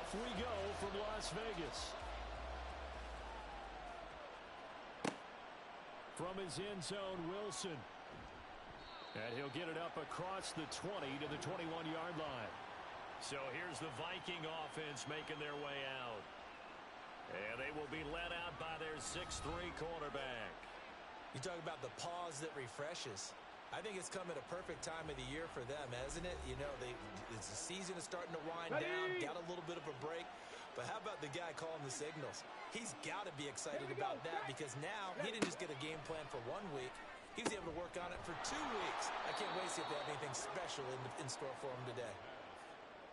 Off we go from Las Vegas. From his end zone, Wilson. And he'll get it up across the 20 to the 21-yard line. So here's the Viking offense making their way out. And they will be led out by their 6'3" quarterback. You talk about the pause that refreshes. I think it's come at a perfect time of the year for them, hasn't it? You know, the season is starting to wind down, got a little bit of a break. But how about the guy calling the signals? He's got to be excited about that because now he didn't just get a game plan for 1 week. He was able to work on it for 2 weeks. I can't wait to see if they have anything special in store for him today.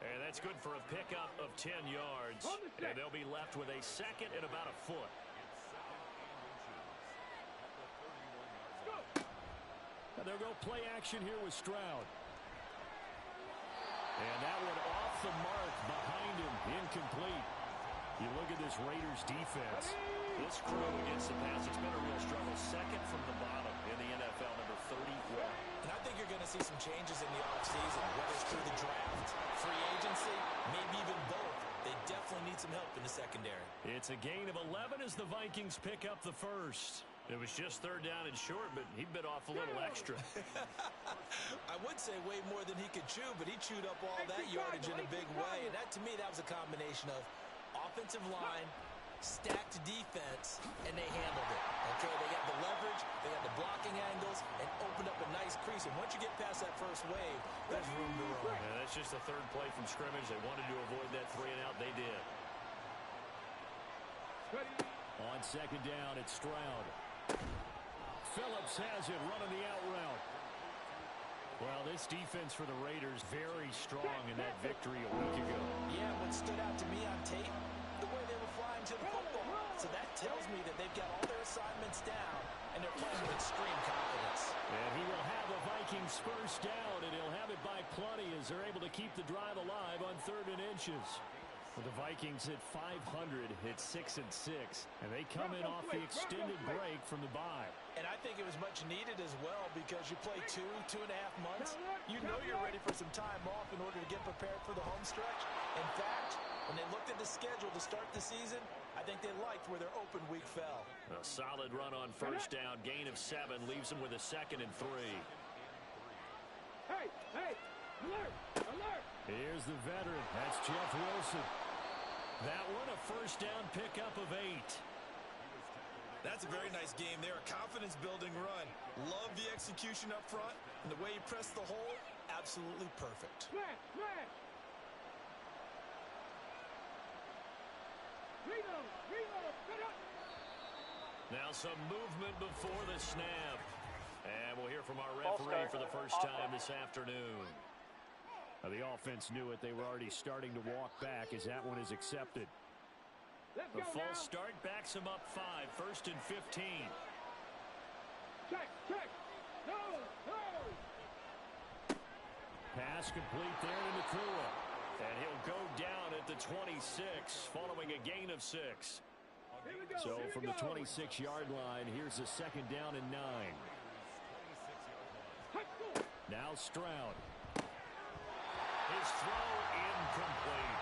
And that's good for a pickup of 10 yards. And they'll be left with a second and about a foot. And they'll go play action here with Stroud. And that one off the mark behind him, incomplete. You look at this Raiders defense. This crew against the pass, it's been a real struggle. Second from the bottom in the NFL, number 31. And I think you're going to see some changes in the offseason, whether it's through the draft, free agency, maybe even both. They definitely need some help in the secondary. It's a gain of 11 as the Vikings pick up the first. It was just third down and short, but he bit off a little extra. I would say way more than he could chew, but he chewed up all that yardage in a big way. And that, to me, that was a combination of offensive line, stacked defense, and they handled it. Okay, they got the leverage, they got the blocking angles, and opened up a nice crease. And once you get past that first wave, there's room to run. Yeah, that's just the third play from scrimmage. They wanted to avoid that 3-and-out. They did. On second down, it's Stroud. Phillips has it running the out route. Well, this defense for the Raiders very strong in that victory a week ago. Yeah, what stood out to me on tape, the way they were flying to the football. So that tells me that they've got all their assignments down, and they're playing with extreme confidence. And he will have the Vikings first down, and he'll have it by plenty as they're able to keep the drive alive on 3rd and inches. With the Vikings at 500, it's 6-6, and they come in off the extended break from the bye. And I think it was much needed as well because you play 2.5 months. You know you're ready for some time off in order to get prepared for the home stretch. In fact, when they looked at the schedule to start the season, I think they liked where their open week fell. A solid run on first down, gain of 7, leaves them with a 2nd and 3. Hey, alert, alert. Here's the veteran. That's Jeff Wilson. That one, a first down pickup of 8. That's a very nice game there. A confidence-building run. Love the execution up front. And the way he pressed the hole, absolutely perfect. Smash. Reload. Now some movement before the snap. And we'll hear from our referee for the first time this afternoon. The offense knew it. They were already starting to walk back as that one is accepted. The false start backs them up 5, 1st and 15. Check. No. Pass complete there to Nakua. And he'll go down at the 26 following a gain of 6. So from the 26-yard line, here's a 2nd down and 9. Now Stroud. His throw incomplete.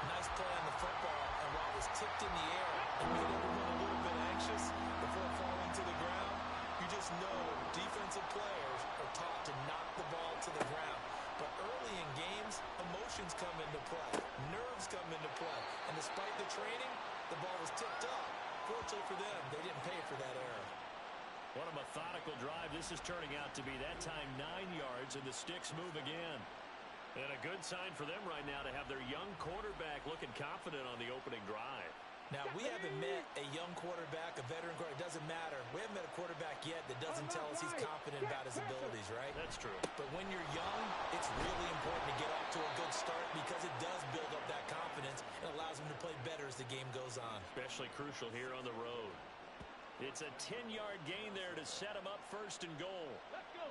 Nice play on the football, and while it was tipped in the air and made everyone a little bit anxious before falling to the ground, you just know defensive players are taught to knock the ball to the ground. But early in games, emotions come into play, nerves come into play, and despite the training, the ball was tipped up. Fortunately for them, they didn't pay for that error. What a methodical drive this is turning out to be. That time 9 yards, and the sticks move again. And a good sign for them right now to have their young quarterback looking confident on the opening drive. Now, we haven't met a young quarterback, a veteran quarterback. It doesn't matter. We haven't met a quarterback yet that doesn't tell us he's confident about his abilities, right? That's true. But when you're young, it's really important to get off to a good start because it does build up that confidence and allows him to play better as the game goes on. Especially crucial here on the road. It's a 10-yard gain there to set him up 1st and goal. Let's go.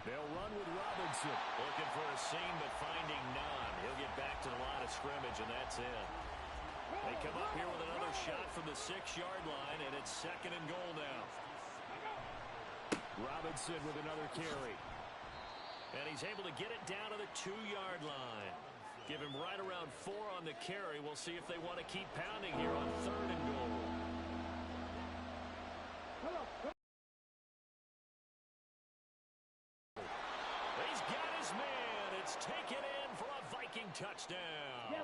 They'll run with Robinson. Looking for a seam, but finding none. He'll get back to the line of scrimmage, and that's it. They come up here with another shot from the 6-yard line, and it's 2nd and goal now. Robinson with another carry. And he's able to get it down to the 2-yard line. Give him right around 4 on the carry. We'll see if they want to keep pounding here on 3rd and goal. He's got his man. It's taken in for a Viking touchdown.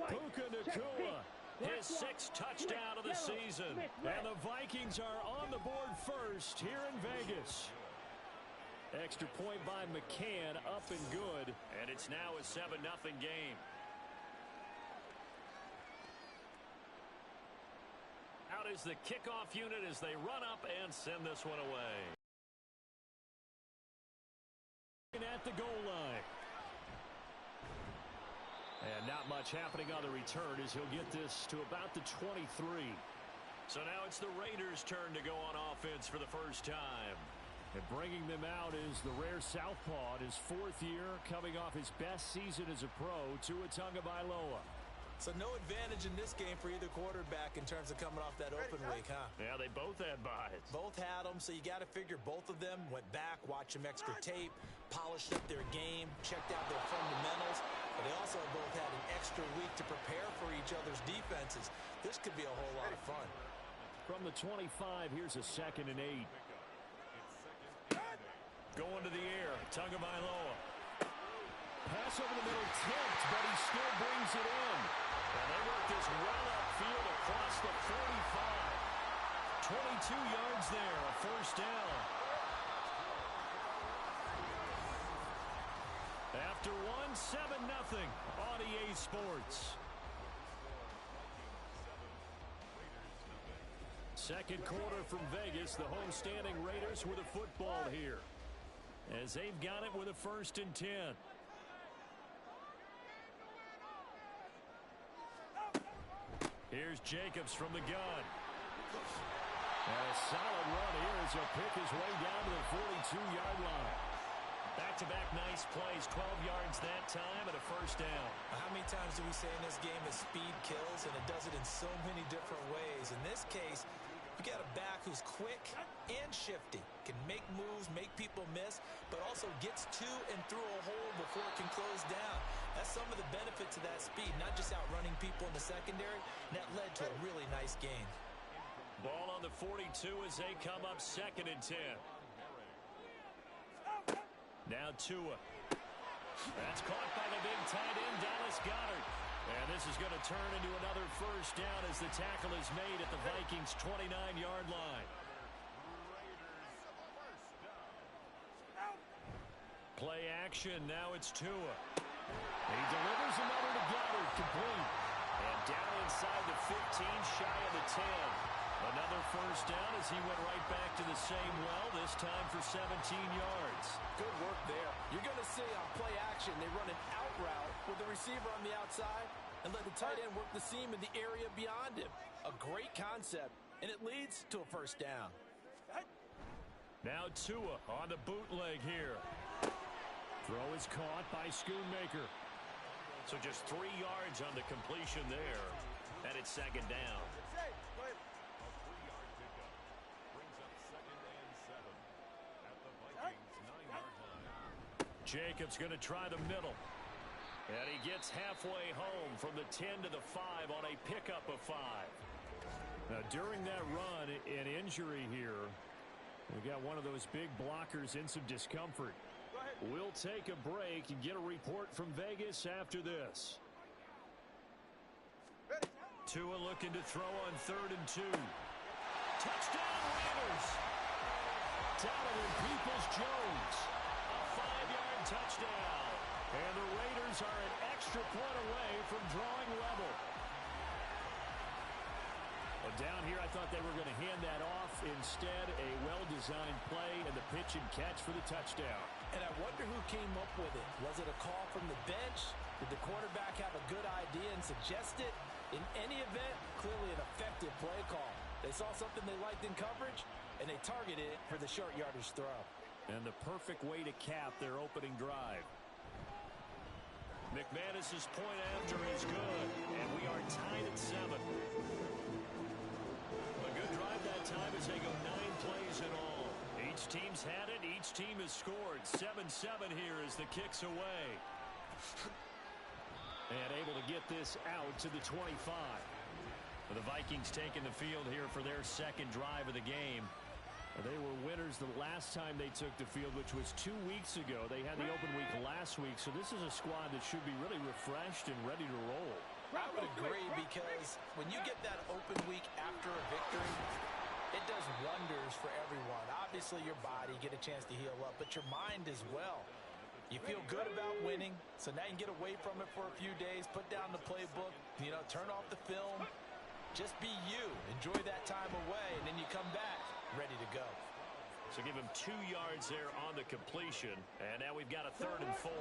Puka Nacua, his 6th touchdown of the season. And the Vikings are on the board first here in Vegas. Extra point by McCann, up and good. And it's now a 7-0 game. Out is the kickoff unit as they run up and send this one away. At the goal line. And not much happening on the return as he'll get this to about the 23. So now it's the Raiders' turn to go on offense for the first time. And bringing them out is the rare southpaw in his 4th year, coming off his best season as a pro, Tua Tagovailoa. So no advantage in this game for either quarterback in terms of coming off that open week, huh? Yeah, they both had buys. Both had them, so you got to figure both of them went back, watched some extra tape, polished up their game, checked out their fundamentals, but they also both had an extra week to prepare for each other's defenses. This could be a whole lot of fun. From the 25, here's a 2nd and 8. Going to the air, Tagovailoa. Pass over the middle, tipped, but he still brings it in. And they work this well upfield across the 45. 22 yards there, a 1st down. After one, 7-0 on EA Sports. Second quarter from Vegas, the homestanding Raiders with a football here, as they've got it with a 1st and 10. Here's Jacobs from the gun. And a solid run here as he'll pick his way down to the 42-yard line. Back-to-back nice plays, 12 yards that time and a 1st down. How many times do we say in this game that speed kills, and it does it in so many different ways? In this case, you got a back who's quick and shifty, can make moves, make people miss, but also gets to and through a hole before it can close down. That's some of the benefits of that speed, not just outrunning people in the secondary. And that led to a really nice gain. Ball on the 42 as they come up 2nd and 10. Now Tua. That's caught by the big tight end, Dallas Goedert. And this is going to turn into another 1st down as the tackle is made at the Vikings' 29-yard line. Play action, now it's Tua. He delivers another to Goedert, complete. And down inside the 15, shy of the 10. Another 1st down as he went right back to the same well, this time for 17 yards. Good work there. You're going to see on play action, they run an out route with the receiver on the outside and let the tight end work the seam in the area beyond him. A great concept, and it leads to a 1st down. Now Tua on the bootleg here. Throw is caught by Schoonmaker. So just 3 yards on the completion there, and it's 2nd down. Jacobs going to try the middle. And he gets halfway home from the 10 to the 5 on a pickup of 5. Now, during that run, an injury here. We got one of those big blockers in some discomfort. We'll take a break and get a report from Vegas after this. Tua looking to throw on 3rd and 2. Touchdown, Raiders! Donovan Peoples-Jones. A 5-yard touchdown. And the Raiders are an extra point away from drawing level. Well, down here, I thought they were going to hand that off. Instead, a well-designed play and the pitch and catch for the touchdown. And I wonder who came up with it. Was it a call from the bench? Did the quarterback have a good idea and suggest it? In any event, clearly an effective play call. They saw something they liked in coverage, and they targeted it for the short yardage throw. And the perfect way to cap their opening drive. McManus's point after is good, and we are tied at 7. A good drive that time as they go 9 plays in all. Each team's had it. Each team has scored. 7-7 here as the kick's away. And able to get this out to the 25. The Vikings taking the field here for their second drive of the game. They were winners the last time they took the field, which was 2 weeks ago. They had the open week last week, so this is a squad that should be really refreshed and ready to roll. I would agree, because when you get that open week after a victory, it does wonders for everyone. Obviously, your body, get a chance to heal up, but your mind as well. You feel good about winning, so now you can get away from it for a few days, put down the playbook, turn off the film. Just be you. Enjoy that time away, and then you come back ready to go. So give him 2 yards there on the completion, and now we've got a 3rd and 4.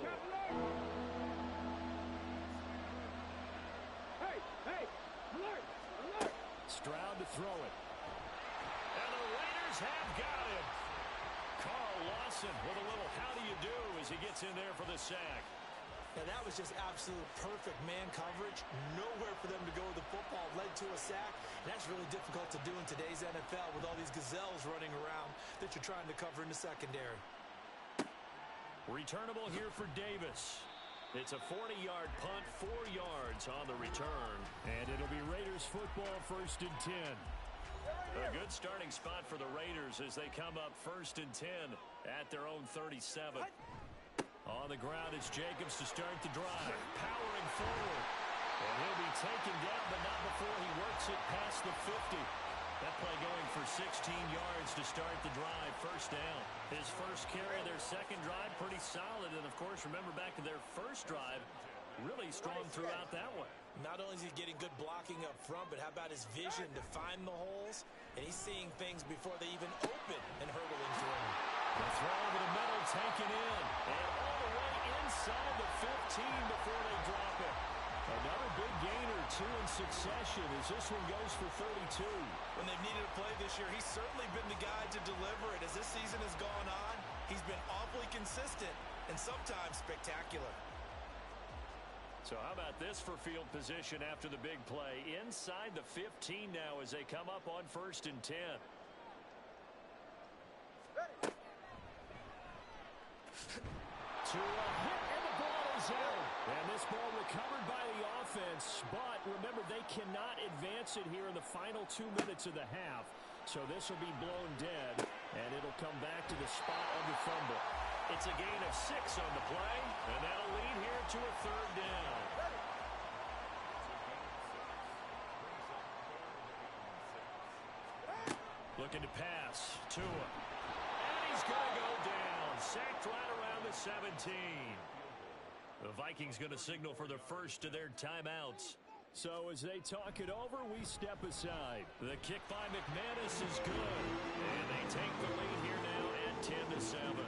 Hey, alert, alert. Stroud to throw it. And the Raiders have got him. Carl Lawson with a little how do you do as he gets in there for the sack. Now, that was just absolute perfect man coverage. Nowhere for them to go with the football. Led to a sack. And that's really difficult to do in today's NFL with all these gazelles running around that you're trying to cover in the secondary. Returnable here for Davis. It's a 40-yard punt, 4 yards on the return. And it'll be Raiders football, 1st and 10. A good starting spot for the Raiders as they come up 1st and 10 at their own 37. On the ground, it's Jacobs to start the drive. Powering forward. And he'll be taken down, but not before he works it past the 50. That play going for 16 yards to start the drive. 1st down. His first carry of their second drive, pretty solid. And, of course, remember back to their first drive, really strong throughout that one. Not only is he getting good blocking up front, but how about his vision to find the holes? And he's seeing things before they even open and hurdling through them. The throw over the middle taken in. And all the way inside the 15 before they drop it. Another big gainer, 2 in succession as this one goes for 32. When they've needed a play this year, he's certainly been the guy to deliver it. As this season has gone on, he's been awfully consistent and sometimes spectacular. So how about this for field position after the big play? Inside the 15 now as they come up on 1st and 10. To a hit, and the ball is out. And this ball recovered by the offense. But remember, they cannot advance it here in the final 2 minutes of the half. So this will be blown dead, and it'll come back to the spot of the fumble. It's a gain of 6 on the play, and that'll lead here to a 3rd down. Looking to pass. Tua. And he's going to go down. Sacked right around the 17. The Vikings going to signal for the first of their timeouts. So as they talk it over, we step aside. The kick by McManus is good. And they take the lead here now at 10-7.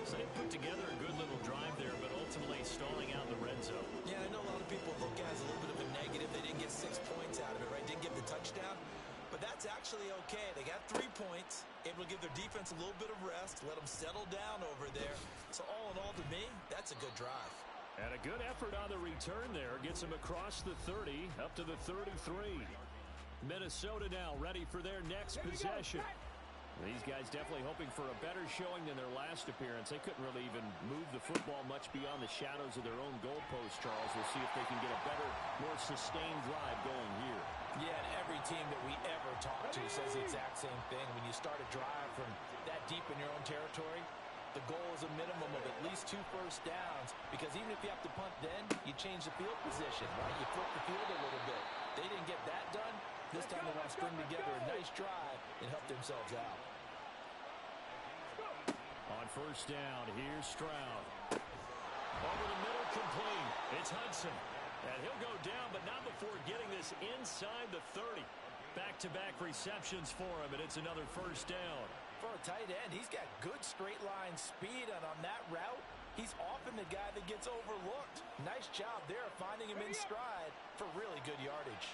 So they put together a good little drive there, but ultimately stalling out the red zone. Yeah, I know a lot of people look at it as a little bit of a negative. They didn't get 6 points out of it, right? Didn't get the touchdown. But that's actually okay. They got 3 points, able to give their defense a little bit of rest, let them settle down over there. So all in all, to me, that's a good drive. And a good effort on the return there. Gets them across the 30, up to the 33. Minnesota now ready for their next possession. These guys definitely hoping for a better showing than their last appearance. They couldn't really even move the football much beyond the shadows of their own goalpost, Charles. We'll see if they can get a better, more sustained drive going here. Yeah, and every team that we ever talk to says the exact same thing. When you start a drive from that deep in your own territory, the goal is a minimum of at least 2 first downs, because even if you have to punt then, you change the field position, right? You flip the field a little bit. They didn't get that done. This time they want to string together a nice drive and help themselves out. On 1st down, here's Stroud. Over the middle, complete. It's Hudson. And he'll go down, but not before getting this inside the 30. Back-to-back receptions for him, and it's another 1st down. For a tight end, he's got good straight line speed, and on that route, he's often the guy that gets overlooked. Nice job there finding him in stride for really good yardage.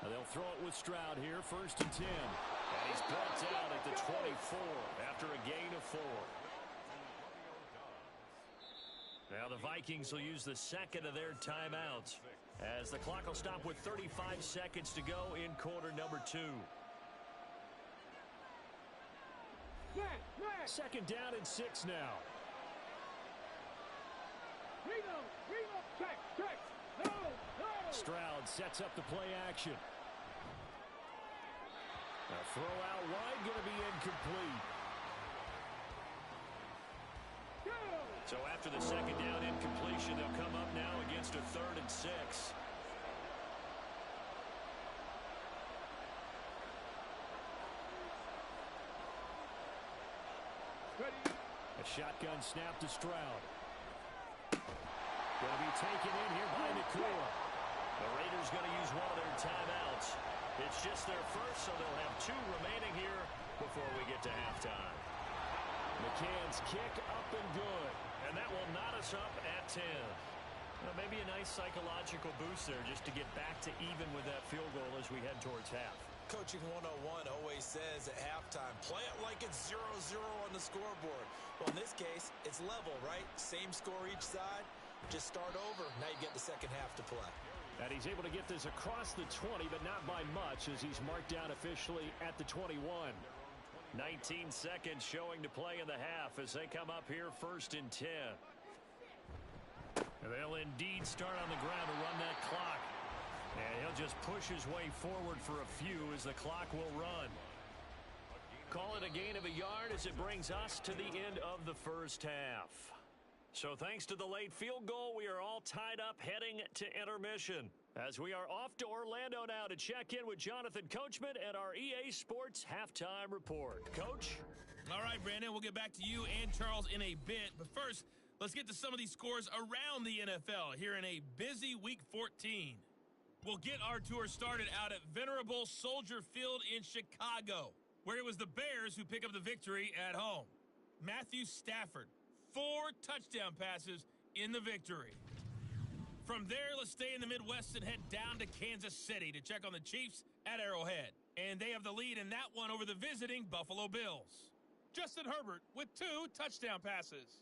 They'll throw it with Stroud here, 1st and 10. And he's brought down at the 24 after a gain of 4. Now the Vikings will use the second of their timeouts as the clock will stop with 35 seconds to go in quarter number 2. Second down and 6 now. Check. No. Stroud sets up the play action. A throw out wide, going to be incomplete. So after the second down incompletion, they'll come up now against a 3rd and 6. A shotgun snap to Stroud. Going to be taken in here by Nakua. The Raiders going to use one of their timeouts. It's just their first, so they'll have 2 remaining here before we get to halftime. McCann's kick up and good. And that will knot us up at 10. Well, maybe a nice psychological boost there just to get back to even with that field goal as we head towards half. Coaching 101 always says at halftime, play it like it's 0-0 on the scoreboard. Well, in this case, it's level, right? Same score each side. Just start over. Now you get the second half to play. And he's able to get this across the 20, but not by much as he's marked down officially at the 21. 19 seconds showing to play in the half as they come up here 1st and 10. And they'll indeed start on the ground to run that clock. And he'll just push his way forward for a few as the clock will run. Call it a gain of a yard as it brings us to the end of the first half. So thanks to the late field goal, we are all tied up heading to intermission. As we are off to Orlando now to check in with Jonathan Coachman at our EA Sports Halftime Report. Coach? All right, Brandon, we'll get back to you and Charles in a bit. But first, let's get to some of these scores around the NFL here in a busy Week 14. We'll get our tour started out at Venerable Soldier Field in Chicago, where it was the Bears who pick up the victory at home. Matthew Stafford, 4 touchdown passes in the victory. From there, let's stay in the Midwest and head down to Kansas City to check on the Chiefs at Arrowhead. And they have the lead in that one over the visiting Buffalo Bills. Justin Herbert with 2 touchdown passes.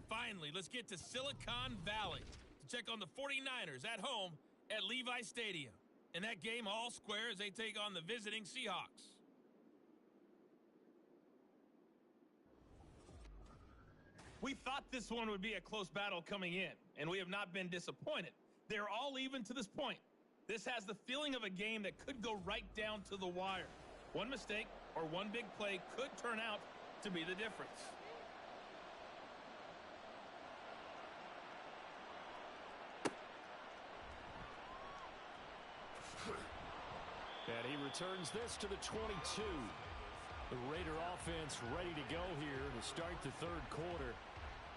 Finally, let's get to Silicon Valley to check on the 49ers at home at Levi Stadium. In that game, all square as they take on the visiting Seahawks. We thought this one would be a close battle coming in, and we have not been disappointed. They're all even to this point. This has the feeling of a game that could go right down to the wire. One mistake or one big play could turn out to be the difference. And he returns this to the 22. The Raider offense ready to go here to start the 3rd quarter.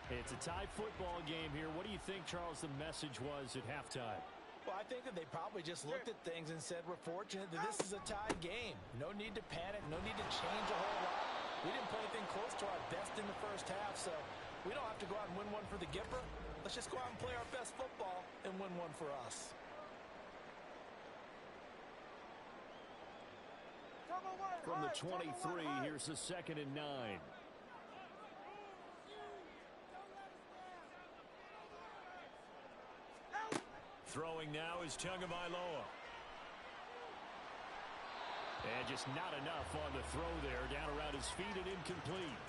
It's a tie football game here. What do you think, Charles, the message was at halftime? Well, I think that they probably just looked at things and said, we're fortunate that this is a tied game. No need to panic, no need to change a whole lot. We didn't play anything close to our best in the first half, so we don't have to go out and win one for the Gipper. Let's just go out and play our best football and win one for us. From the 23, here's the 2nd and 9. Throwing now is Tagovailoa. And just not enough on the throw there. Down around his feet and incomplete.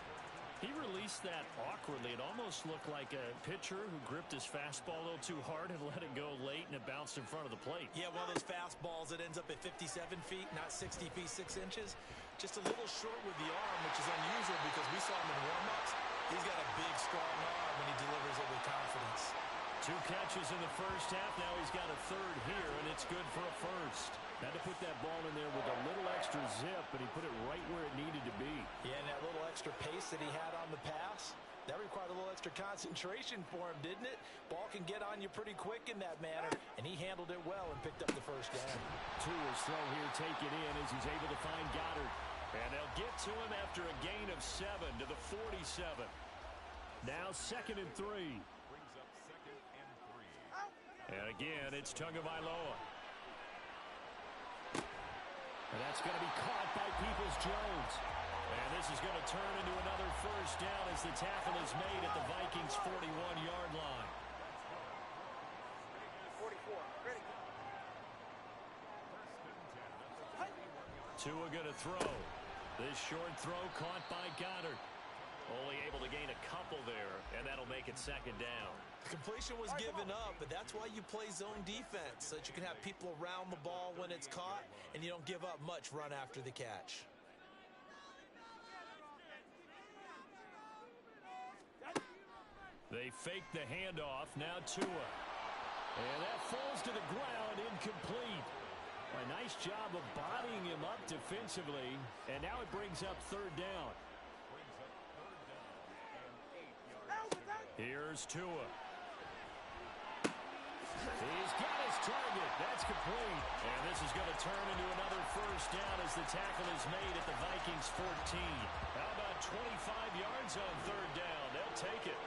He released that awkwardly. It almost looked like a pitcher who gripped his fastball a little too hard and let it go late, and it bounced in front of the plate. Yeah, one of those fastballs that ends up at 57 feet, not 60 feet, 6 inches. Just a little short with the arm, which is unusual because we saw him in warm-ups. He's got a big, strong arm, and he delivers it with confidence. 2 catches in the first half. Now he's got a 3rd here, and it's good for a first. Had to put that ball in there with a little extra zip, and he put it right where it needed to be. Yeah, and that little extra pace that he had on the pass, that required a little extra concentration for him, didn't it? Ball can get on you pretty quick in that manner, and he handled it well and picked up the first down. Tua's throw here taken in as he's able to find Goddard. And they'll get to him after a gain of 7 to the 47. Now 2nd and 3. Brings up 2nd and 3. And again, it's Tagovailoa. And that's going to be caught by Peoples-Jones. And this is going to turn into another first down as the tackle is made at the Vikings' 41-yard line. 44. Ready. Tua going to throw. This short throw caught by Goddard. Only able to gain a couple there, and that'll make it second down. The completion was given up, but that's why you play zone defense, so that you can have people around the ball when it's caught, and you don't give up much run after the catch. They fake the handoff. Now Tua. And that falls to the ground, incomplete. A nice job of bodying him up defensively, and now it brings up third down. Here's Tua. He's got his target. That's complete. And this is going to turn into another first down as the tackle is made at the Vikings' 14. How about 25 yards on third down? They'll take it.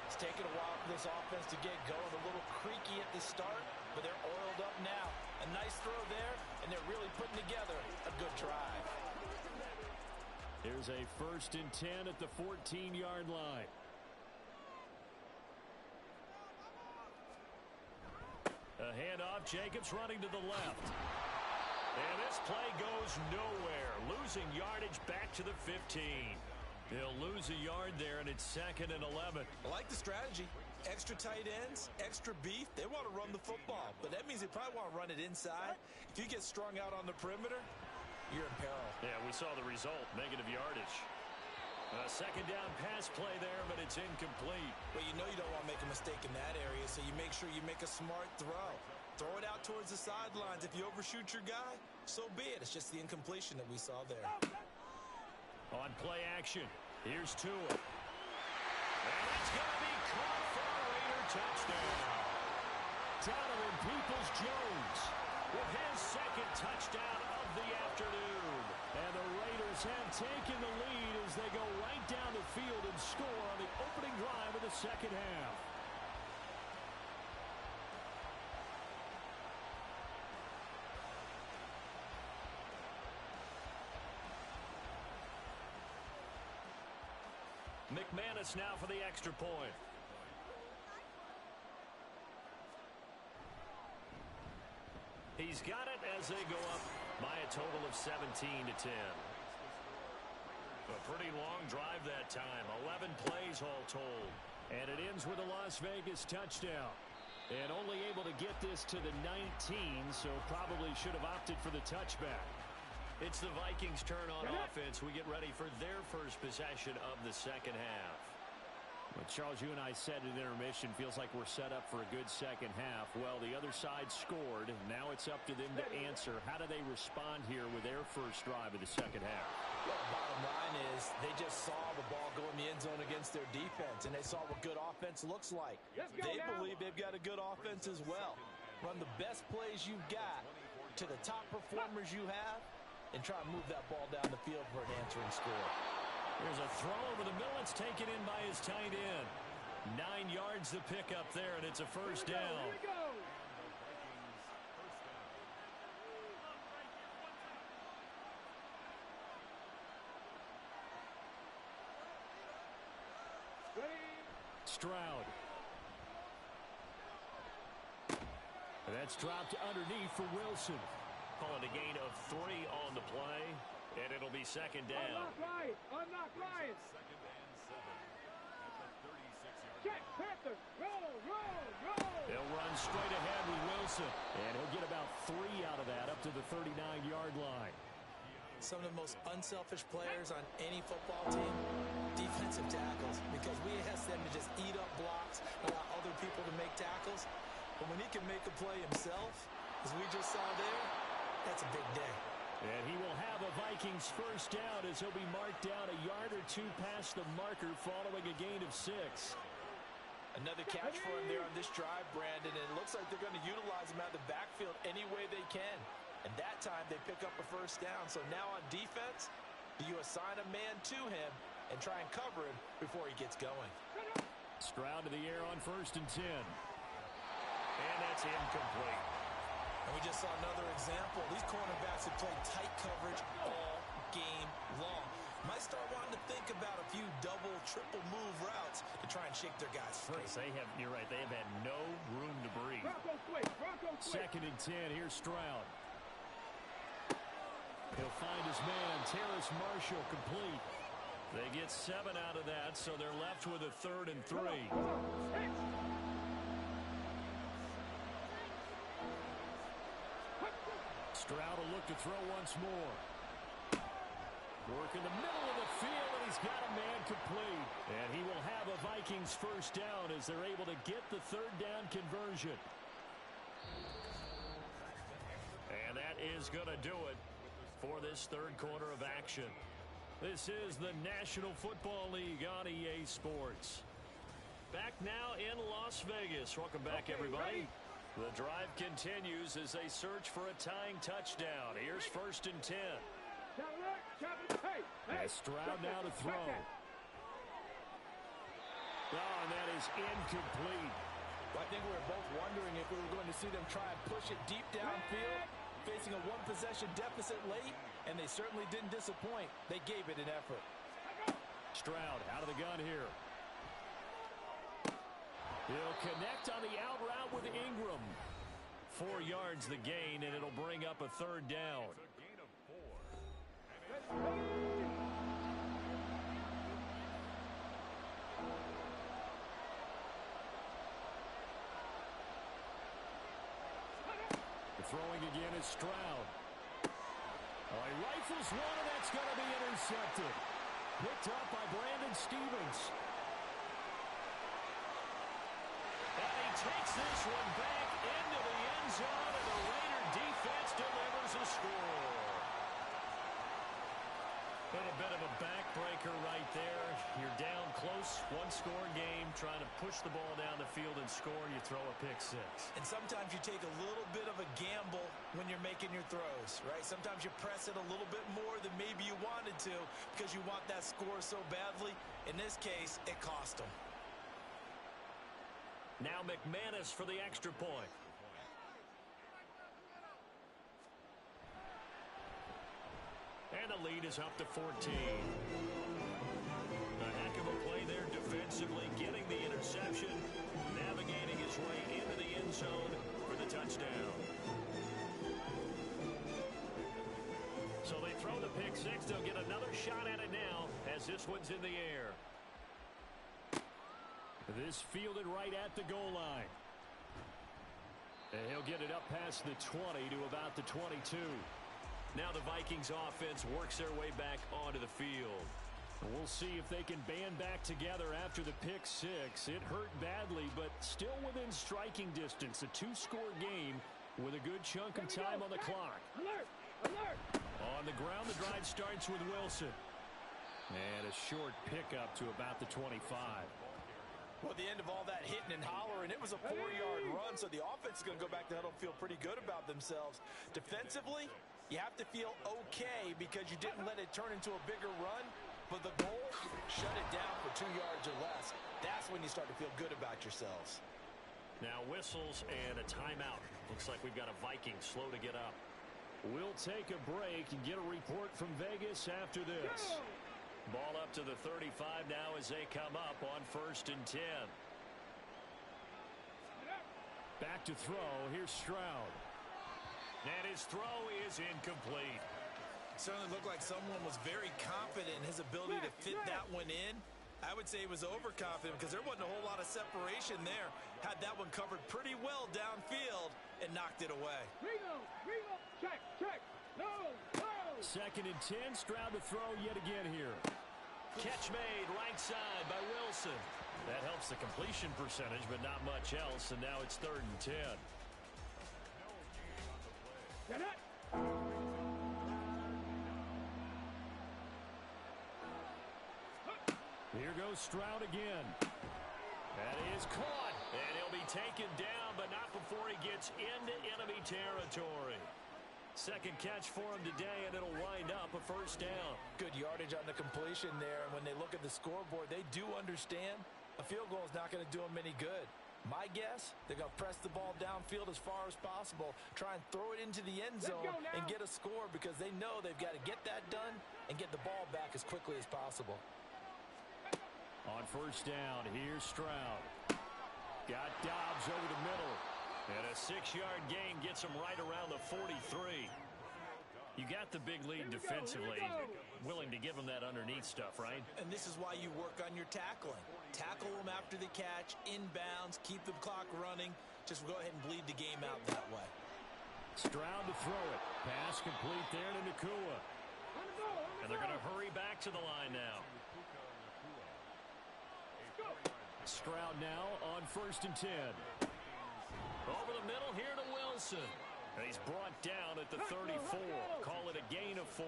It's taken a while for this offense to get going. A little creaky at the start, but they're oiled up now. A nice throw there, and they're really putting together a good drive. Here's a 1st and 10 at the 14-yard line. A handoff. Jacobs running to the left. And this play goes nowhere. Losing yardage back to the 15. They'll lose a yard there, and it's 2nd and 11. I like the strategy. Extra tight ends, extra beef. They want to run the football, but that means they probably want to run it inside. If you get strung out on the perimeter, you're in peril. Yeah, we saw the result. Negative yardage. A second down pass play there, but it's incomplete. Well, you know you don't want to make a mistake in that area, so you make sure you make a smart throw. Throw it out towards the sidelines. If you overshoot your guy, so be it. It's just the incompletion that we saw there. On play action, here's Tua. And it's going to be caught for a Raider touchdown. Donovan Peoples-Jones with his 2nd touchdown of the afternoon. And the Raiders have taken the lead as they go right down the field and score on the opening drive of the second half. McManus now for the extra point. He's got it as they go up by a total of 17-10. A pretty long drive that time. 11 plays all told. And it ends with a Las Vegas touchdown. And only able to get this to the 19, so probably should have opted for the touchback. It's the Vikings' turn on offense. We get ready for their first possession of the second half. Well, Charles, you and I said in intermission, feels like we're set up for a good second half. Well, the other side scored. Now it's up to them to answer. How do they respond here with their first drive of the second half? Well, the bottom line is they just saw the ball go in the end zone against their defense, and they saw what good offense looks like. They believe they've got a good offense as well. Run the best plays you've got to the top performers you have, and try and move that ball down the field for an answering score. There's a throw over the middle. It's taken in by his tight end. 9 yards to pick up there, and it's a first down. Here we go. Stroud. And that's dropped underneath for Wilson. Calling a gain of 3 on the play, and it'll be second down. Unlock Ryan. Unlock Ryan. Check, Panther. Roll, roll, roll. He'll run straight ahead with Wilson, and he'll get about 3 out of that up to the 39-yard line. Some of the most unselfish players on any football team, defensive tackles, because we ask them to just eat up blocks, allow other people to make tackles. But when he can make a play himself, as we just saw there, that's a big day. And he will have a Vikings first down as he'll be marked down a yard or 2 past the marker following a gain of 6. Another catch for him there on this drive, Brandon, and it looks like they're going to utilize him out of the backfield any way they can. And that time they pick up a first down. So now on defense, do you assign a man to him and try and cover him before he gets going? Stroud to the air on 1st and 10. And that's incomplete. And we just saw another example. These cornerbacks have played tight coverage all game long. Might start wanting to think about a few double, triple move routes to try and shake their guys free. You're right, they have had no room to breathe. Second and 10, here's Stroud. He'll find his man, Terrace Marshall, complete. They get 7 out of that, so they're left with a 3rd and 3. Stroud will look to throw once more. Work in the middle of the field, and he's got a man complete. And he will have a Vikings first down as they're able to get the 3rd down conversion. And that is going to do it for this 3rd quarter of action. This is the National Football League on EA Sports. Back now in Las Vegas. Welcome back, everybody. The drive continues as they search for a tying touchdown. Here's 1st and 10. As Stroud now to throw. Oh, and that is incomplete. Well, I think we were both wondering if we were going to see them try and push it deep downfield, facing a one-possession deficit late, and they certainly didn't disappoint. They gave it an effort. Stroud out of the gun here. He'll connect on the out route with Ingram. 4 yards the gain, and it'll bring up a 3rd down. Throwing again is Stroud. Oh, he rifles one, and that's going to be intercepted. Picked up by Brandon Stevens. And he takes this one back into the end zone, and the Raider defense delivers a score. And a bit of a backbreaker right there. You're down close, 1-score game, trying to push the ball down the field and score, and you throw a pick 6. And sometimes you take a little bit of a gamble when you're making your throws, right? Sometimes you press it a little bit more than maybe you wanted to because you want that score so badly. In this case, it cost them. Now McManus for the extra point. And the lead is up to 14. A heck of a play there defensively, getting the interception, navigating his way into the end zone for the touchdown. So they throw the pick 6. They'll get another shot at it now as this one's in the air. This fielded right at the goal line. And he'll get it up past the 20 to about the 22. Now the Vikings offense works their way back onto the field. We'll see if they can band back together after the pick 6. It hurt badly, but still within striking distance. A 2-score game with a good chunk of time on the clock. Alert! Alert! On the ground, the drive starts with Wilson. And a short pickup to about the 25. Well, at the end of all that hitting and hollering, it was a 4-yard run, so the offense is going to go back to huddle and feel pretty good about themselves. Defensively, you have to feel okay because you didn't let it turn into a bigger run, but the goal, shut it down for 2 yards or less. That's when you start to feel good about yourselves. Now whistles and a timeout. Looks like we've got a Viking slow to get up. We'll take a break and get a report from Vegas after this. Ball up to the 35 now as they come up on 1st and 10. Back to throw. Here's Stroud. And his throw is incomplete. Certainly looked like someone was very confident in his ability to fit that one in. I would say he was overconfident because there wasn't a whole lot of separation there. Had that one covered pretty well downfield and knocked it away. Ringo! Check! No! 2nd and 10. Stroud to throw yet again here. Catch made right side by Wilson. That helps the completion percentage, but not much else. And now it's 3rd and 10. Get it! Here goes Stroud again. That is caught. And he'll be taken down, but not before he gets into enemy territory. Second catch for him today, and it'll wind up a 1st down. Good yardage on the completion there, and when they look at the scoreboard, they do understand a field goal is not going to do them any good. My guess, they're going to press the ball downfield as far as possible, try and throw it into the end zone and get a score because they know they've got to get that done and get the ball back as quickly as possible. On first down, here's Stroud. Got Dobbs over the middle. And a 6-yard gain gets him right around the 43. You got the big lead defensively. Willing to give him that underneath stuff, right? And this is why you work on your tackling. Tackle them after the catch, inbounds, keep the clock running. Just go ahead and bleed the game out that way. Stroud to throw it. Pass complete there to Nakua. And they're going to hurry back to the line now. Stroud now on first and 10. Over the middle here to Wilson. And he's brought down at the 34. Call it a gain of 4.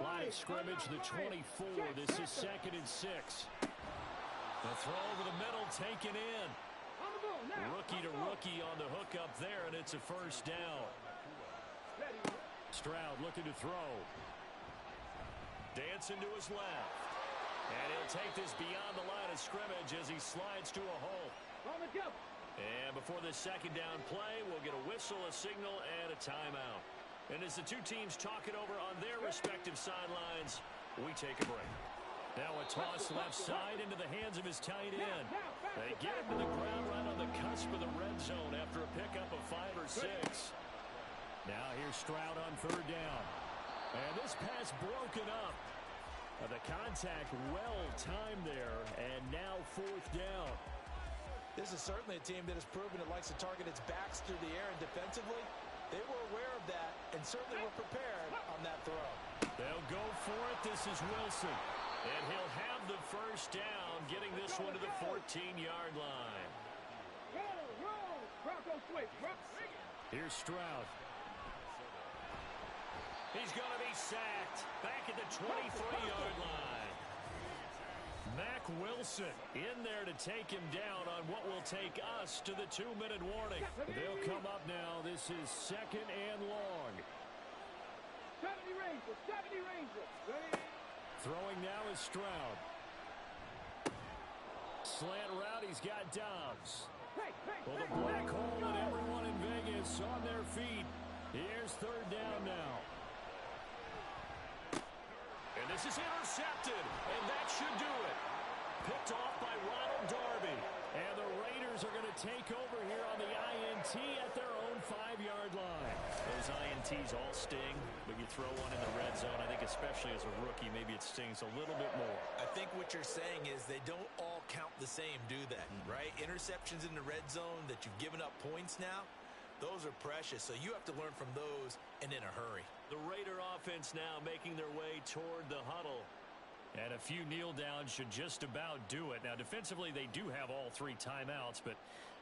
Line of scrimmage, the 24. This is 2nd and 6. The throw over the middle, taken in. Rookie to rookie on the hookup there, and it's a first down. Stroud looking to throw. Dancing to his left. And he'll take this beyond the line of scrimmage as he slides to a hole. And before this second down play, we'll get a whistle, a signal, and a timeout. And as the two teams talk it over on their respective sidelines, we take a break. Now a toss left side into the hands of his tight end. They get him to the ground right on the cusp of the red zone after a pickup of 5 or 6. Now here's Stroud on third down. And this pass broken up. The contact well timed there, and now 4th down. This is certainly a team that has proven it likes to target its backs through the air, and defensively, they were aware of that and certainly were prepared on that throw. They'll go for it. This is Wilson. And he'll have the first down, getting this one to the 14-yard line. Here's Stroud. He's going to be sacked back at the 23-yard line. Mack Wilson in there to take him down on what will take us to the 2-minute warning. They'll come up now. This is 2nd and long. 70 Rangers. Throwing now is Stroud. Slant route, he's got Dobbs. Well, the black hole and everyone in Vegas on their feet. Here's third down now. And this is intercepted, and that should do it. Picked off by Ronald Darby. And the Raiders are going to take over here on the INT at their own 5-yard line. Those INTs all sting, but you throw one in the red zone, I think especially as a rookie, maybe it stings a little bit more. I think what you're saying is they don't all count the same, do they? Right? Interceptions in the red zone that you've given up points now, those are precious, so you have to learn from those and in a hurry. The Raider offense now making their way toward the huddle. And a few kneel downs should just about do it. Now, defensively, they do have all 3 timeouts, but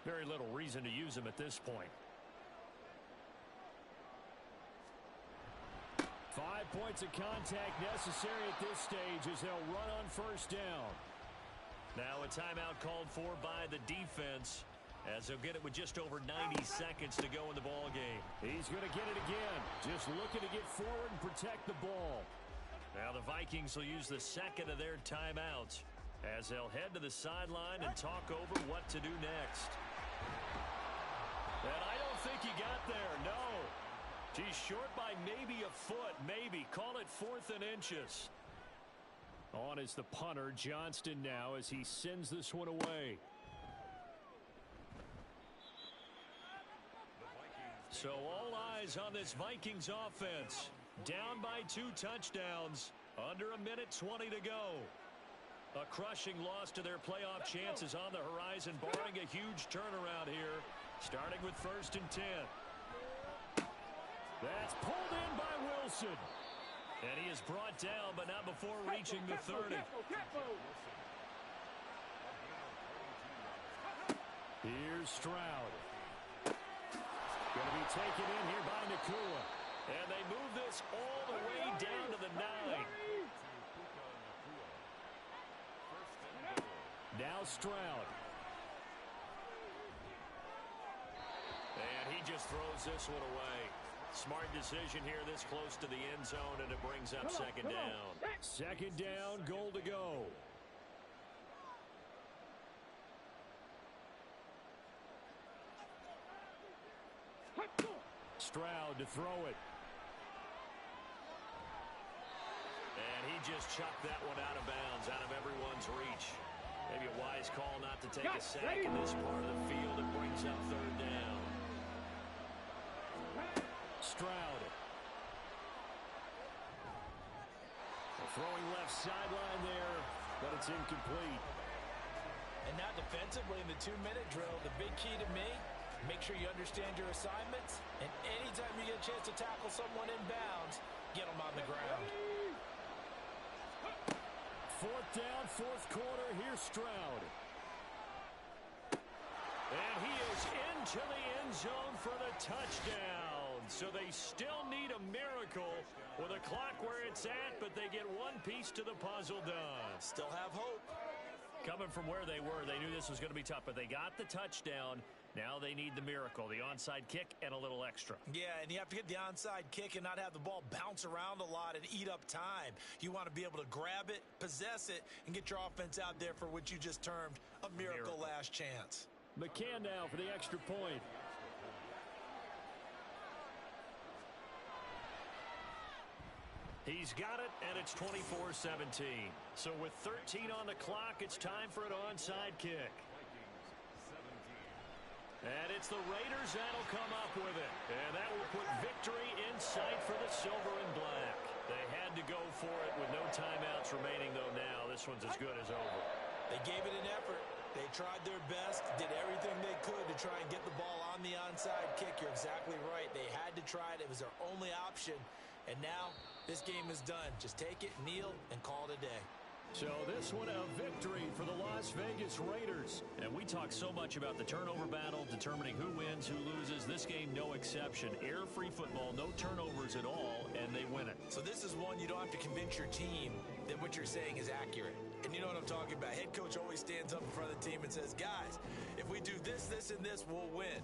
very little reason to use them at this point. 5 points of contact necessary at this stage as they'll run on first down. Now a timeout called for by the defense as they'll get it with just over 90 seconds to go in the ball game. He's going to get it again. Just looking to get forward and protect the ball. Now the Vikings will use the second of their timeouts as they'll head to the sideline and talk over what to do next. And I don't think he got there, no. He's short by maybe a foot, maybe. Call it 4th and inches. On is the punter, Johnston now, as he sends this one away. So all eyes on this Vikings offense. Down by 2 touchdowns. Under a minute 20 to go. A crushing loss to their playoff chances on the horizon, barring a huge turnaround here. Starting with 1st and 10. That's pulled in by Wilson. And he is brought down, but not before reaching the 30. Here's Stroud. Going to be taken in here by Nakua. And they move this all the way down to the 9. Now Stroud. And he just throws this one away. Smart decision here this close to the end zone, and it brings up second down. Second down, goal to go. Stroud to throw it. And he just chucked that one out of bounds, out of everyone's reach. Maybe a wise call not to take a sack in this part of the field. It brings up third down. Stroud. Throwing left sideline there, but it's incomplete. And now defensively in the 2-minute drill, the big key to me, make sure you understand your assignments, and anytime you get a chance to tackle someone in bounds, get them on the ground. Fourth down, fourth quarter. Here's Stroud. And he is into the end zone for the touchdown. So they still need a miracle with a clock where it's at, but they get one piece to the puzzle done. Still have hope. Coming from where they were, they knew this was going to be tough, but they got the touchdown. Now they need the miracle, the onside kick and a little extra. Yeah, and you have to get the onside kick and not have the ball bounce around a lot and eat up time. You want to be able to grab it, possess it, and get your offense out there for what you just termed a miracle last chance. McCann now for the extra point. He's got it, and it's 24-17. So with 13 on the clock, it's time for an onside kick. And it's the Raiders that'll come up with it. And that will put victory in sight for the silver and black. They had to go for it with no timeouts remaining, though now this one's as good as over. They gave it an effort. They tried their best, did everything they could to try and get the ball on the onside kick. You're exactly right. They had to try it. It was their only option. And now this game is done. Just take it, kneel, and call it a day. So this one a victory for the Las Vegas Raiders. And we talk so much about the turnover battle, determining who wins, who loses. This game, no exception. Air-free football, no turnovers at all, and they win it. So this is one you don't have to convince your team that what you're saying is accurate. And you know what I'm talking about. Head coach always stands up in front of the team and says, guys, if we do this, this, and this, we'll win.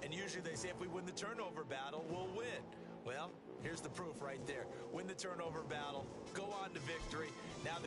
And usually they say if we win the turnover battle, we'll win. Well, here's the proof right there. Win the turnover battle, go on to victory. Now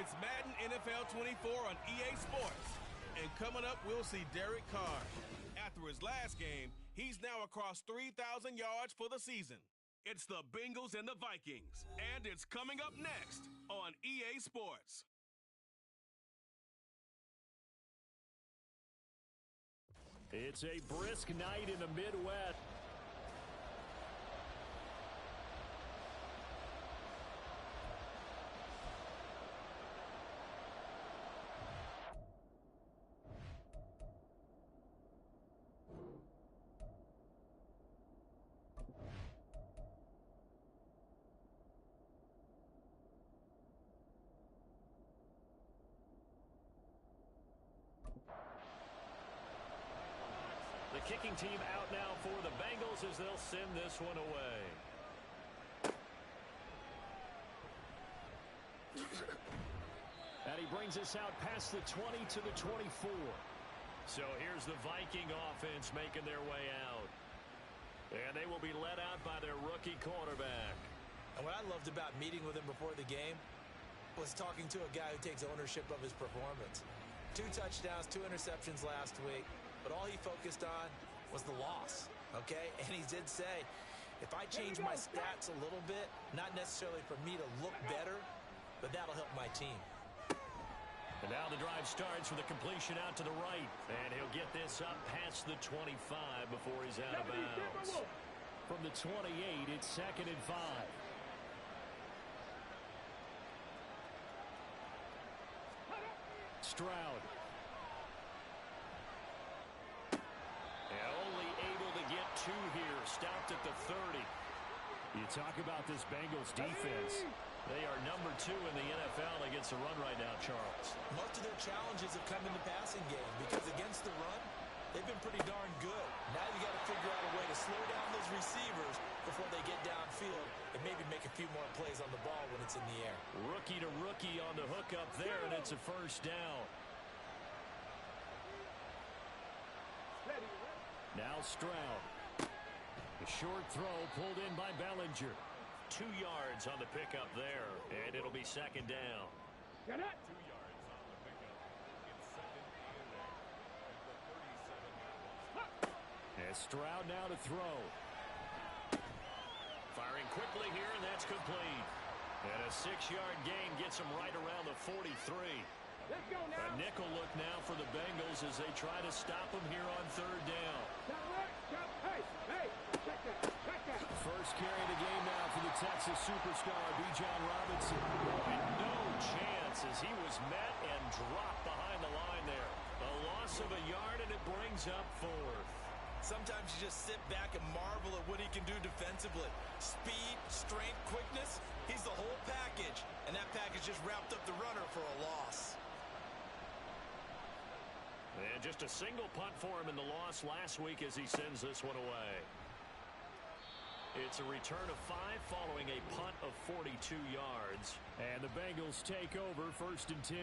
It's Madden NFL 24 on EA Sports. And coming up, we'll see Derek Carr. After his last game, he's now across 3,000 yards for the season. It's the Bengals and the Vikings, and it's coming up next on EA Sports. It's a brisk night in the Midwest. The kicking team out now for the Bengals as they'll send this one away. And he brings us out past the 20 to the 24. So here's the Viking offense making their way out. And they will be led out by their rookie quarterback. And what I loved about meeting with him before the game was talking to a guy who takes ownership of his performance. 2 touchdowns, 2 interceptions last week. But all he focused on was the loss, okay? And he did say, if I change my stats a little bit, not necessarily for me to look better, but that'll help my team. And now the drive starts with a completion out to the right. And he'll get this up past the 25 before he's out of bounds. From the 28, it's 2nd and 5. Stroud. And only able to get 2 here. Stopped at the 30. You talk about this Bengals defense. They are number 2 in the NFL against the run right now, Charles. Most of their challenges have come in the passing game because against the run, they've been pretty darn good. Now you got to figure out a way to slow down those receivers before they get downfield and maybe make a few more plays on the ball when it's in the air. Rookie to rookie on the hook up there, and it's a first down. Now Stroud. A short throw pulled in by Bellinger. 2 yards on the pickup there, and it'll be 2nd down. 2 yards on the pickup. It's 2nd and 8 at the 37-yard line. And Stroud now to throw. Firing quickly here, and that's complete. And a 6-yard gain gets him right around the 43. Let's go now. A nickel look now for the Bengals as they try to stop him here on 3rd down. Hey, check that. First carry of the game now for the Texas superstar, Bijan Robinson. And no chance as he was met and dropped behind the line there. A loss of a yard, and it brings up 4th. Sometimes you just sit back and marvel at what he can do defensively. Speed, strength, quickness, he's the whole package. And that package just wrapped up the runner for a loss. And just a single punt for him in the loss last week as he sends this one away. It's a return of 5 following a punt of 42 yards. And the Bengals take over 1st and 10.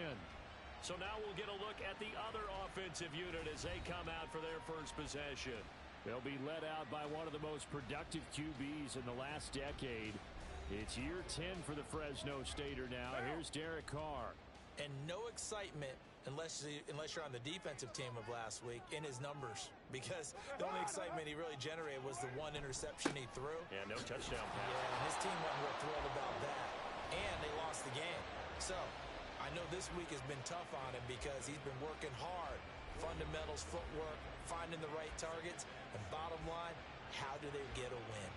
So now we'll get a look at the other offensive unit as they come out for their first possession. They'll be led out by one of the most productive QBs in the last decade. It's year 10 for the Fresno Stater now. Here's Derek Carr. And no excitement unless you're on the defensive team of last week in his numbers, because the only excitement he really generated was the 1 interception he threw. Yeah, no touchdown pass. Yeah, and his team wasn't real thrilled about that. And they lost the game. So I know this week has been tough on him because he's been working hard. Fundamentals, footwork, finding the right targets, and bottom line, how do they get a win?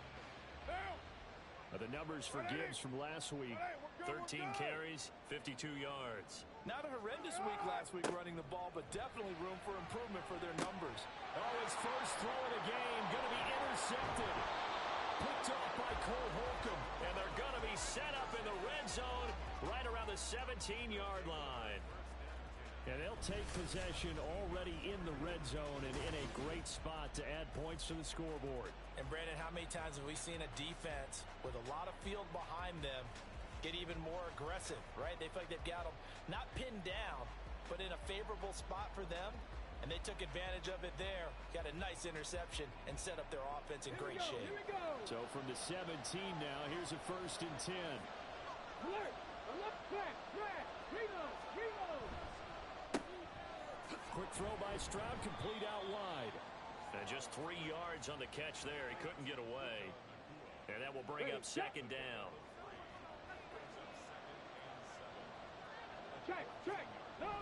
The numbers for Gibbs from last week, 13 carries, 52 yards. Not a horrendous week last week running the ball, but definitely room for improvement for their numbers. Oh, his first throw of the game, going to be intercepted. Picked off by Cole Holcomb, and they're going to be set up in the red zone right around the 17-yard line. And they'll take possession already in the red zone and in a great spot to add points to the scoreboard. And Brandon, how many times have we seen a defense with a lot of field behind them get even more aggressive, right? They feel like they've got them not pinned down, but in a favorable spot for them, and they took advantage of it there, got a nice interception, and set up their offense in great shape. Here we go. So from the 17 now, here's a 1st and 10. Alert! A left back, reload. throw by Stroud, complete out wide. And just 3 yards on the catch there. He couldn't get away. And that will bring up second down. Check. No.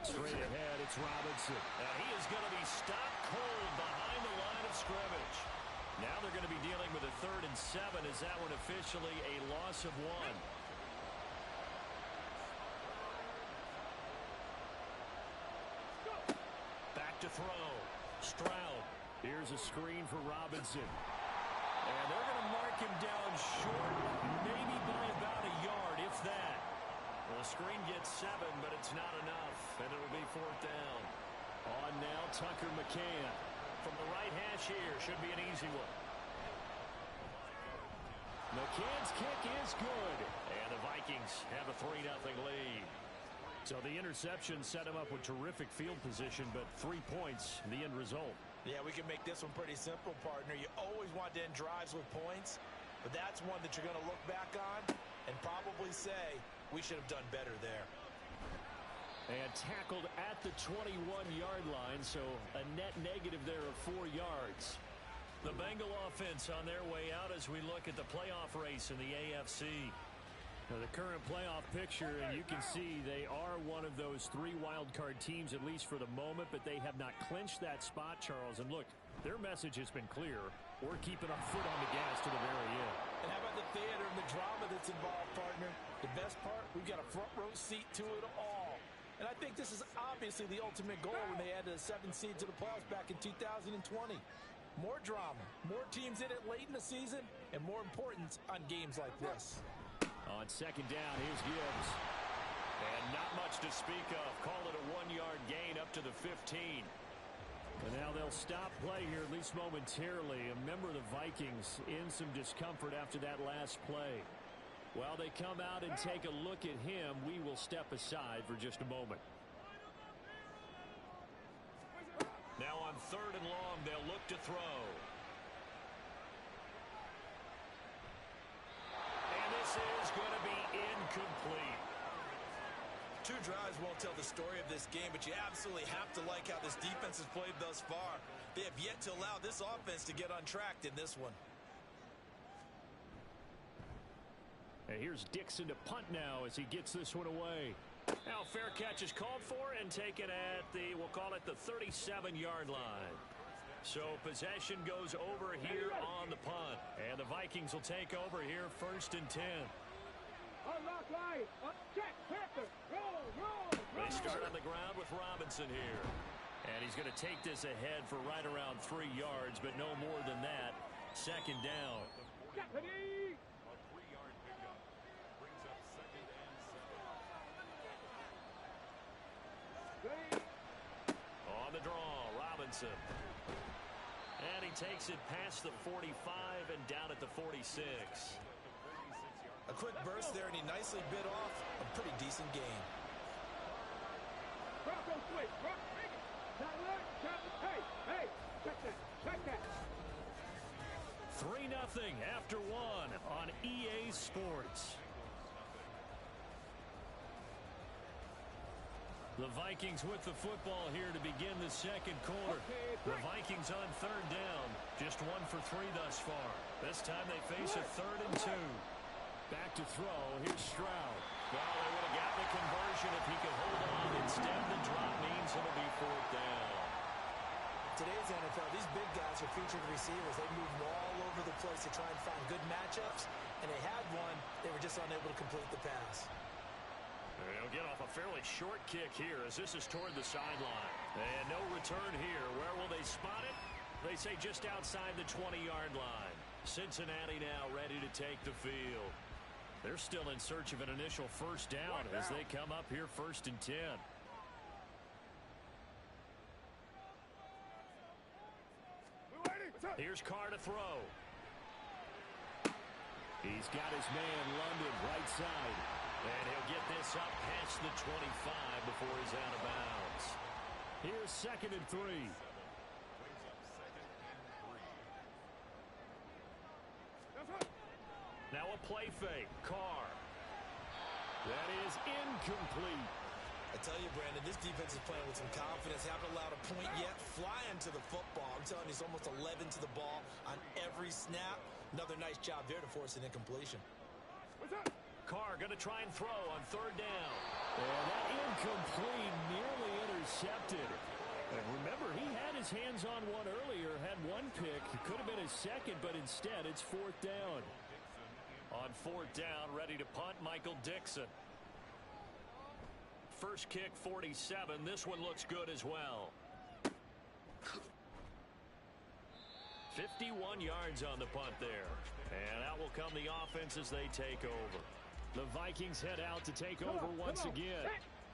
Straight ahead, it's Robinson. And he is going to be stopped cold behind the line of scrimmage. Now they're going to be dealing with a 3rd and 7. Is that one officially a loss of 1? Back to throw. Stroud. Here's a screen for Robinson. And they're going to mark him down short, maybe by about a yard, if that. Well, the screen gets 7, but it's not enough, and it'll be 4th down. On now, Tucker McCann. From the right hash here, should be an easy one. McCann's kick is good. And the Vikings have a 3-0 lead. So the interception set him up with terrific field position, but 3 points, the end result. Yeah, we can make this one pretty simple, partner. You always want to end drives with points, but that's one that you're going to look back on and probably say, we should have done better there. And tackled at the 21-yard line, so a net negative there of 4 yards. The Bengal offense on their way out as we look at the playoff race in the AFC. Now, the current playoff picture, and you can see they are one of those 3 wild-card teams, at least for the moment, but they have not clinched that spot, Charles. And look, their message has been clear. We're keeping our foot on the gas to the very end. And how about the theater and the drama that's involved, partner? The best part, we've got a front-row seat to it all. And I think this is obviously the ultimate goal when they added a 7 seed to the playoffs back in 2020. More drama, more teams in it late in the season, and more importance on games like this. On second down, here's Gibbs. And not much to speak of. Call it a 1-yard gain up to the 15. And now they'll stop play here, at least momentarily. A member of the Vikings in some discomfort after that last play. While they come out and take a look at him, we will step aside for just a moment. Now on 3rd and long, they'll look to throw. And this is going to be incomplete. 2 drives won't tell the story of this game, but you absolutely have to like how this defense has played thus far. They have yet to allow this offense to get untracked in this one. And here's Dixon to punt now as he gets this one away. Now fair catch is called for and taken at the, we'll call it the 37-yard line. So possession goes over here on the punt. And the Vikings will take over here 1st and 10. Unlock line. Check. Panther. Roll. They start on the ground with Robinson here. And he's going to take this ahead for right around 3 yards, but no more than that. Second down. Deputy. A 3-yard pickup brings up 2nd and 7. On the draw, Robinson. And he takes it past the 45 and down at the 46. A quick burst there, and he nicely bit off a pretty decent gain. Bronco switch. Hey. Check that. 3-0 after 1 on EA Sports. The Vikings with the football here to begin the second quarter. The Vikings on 3rd down. Just 1 for 3 thus far. This time they face a 3rd and 2. Back to throw. Here's Stroud. Well, they would have got the conversion if he could hold on. Instead, the drop means it'll be 4th down. Today's NFL, these big guys are featured receivers. They move all over the place to try and find good matchups, and they had one. They were just unable to complete the pass. They'll get off a fairly short kick here as this is toward the sideline. And no return here. Where will they spot it? They say just outside the 20-yard line. Cincinnati now ready to take the field. They're still in search of an initial 1st down as they come up here 1st and 10. Here's Carr to throw. He's got his man London right side. And he'll get this up past the 25 before he's out of bounds. Here's 2nd and 3. Now a play fake. Carr. That is incomplete. I tell you, Brandon, this defense is playing with some confidence. Haven't allowed a point yet. Flying to the football. I'm telling you, it's almost 11 to the ball on every snap. Another nice job there to force an incompletion. Carr going to try and throw on third down. And that incomplete, nearly intercepted. And remember, he had his hands on one earlier, had one pick. It could have been his second, but instead it's fourth down. On fourth down, ready to punt, Michael Dixon. First kick, 47. This one looks good as well. 51 yards on the punt there. And out will come the offense as they take over. The Vikings head out to take over once again.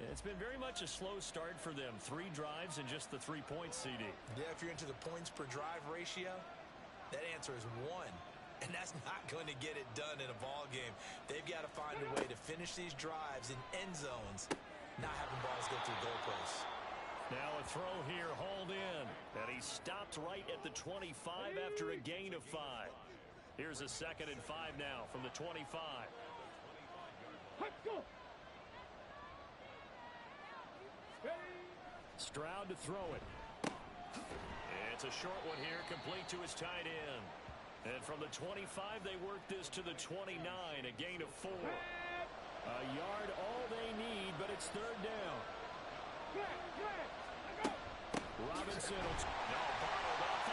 It's been very much a slow start for them. 3 drives and just the 3 points, CD. Yeah, if you're into the points per drive ratio, that answer is 1. And that's not going to get it done in a ball game. They've got to find a way to finish these drives in end zones, not having balls go through goalposts. Now a throw here, hauled in. And he stopped right at the 25 after a gain of 5. Here's a 2nd and 5 now from the 25. Stroud to throw it. It's a short one here, complete to his tight end. And from the 25, they work this to the 29, a gain of 4. A yard all they need, but it's third down. Robinson. No, bottled up.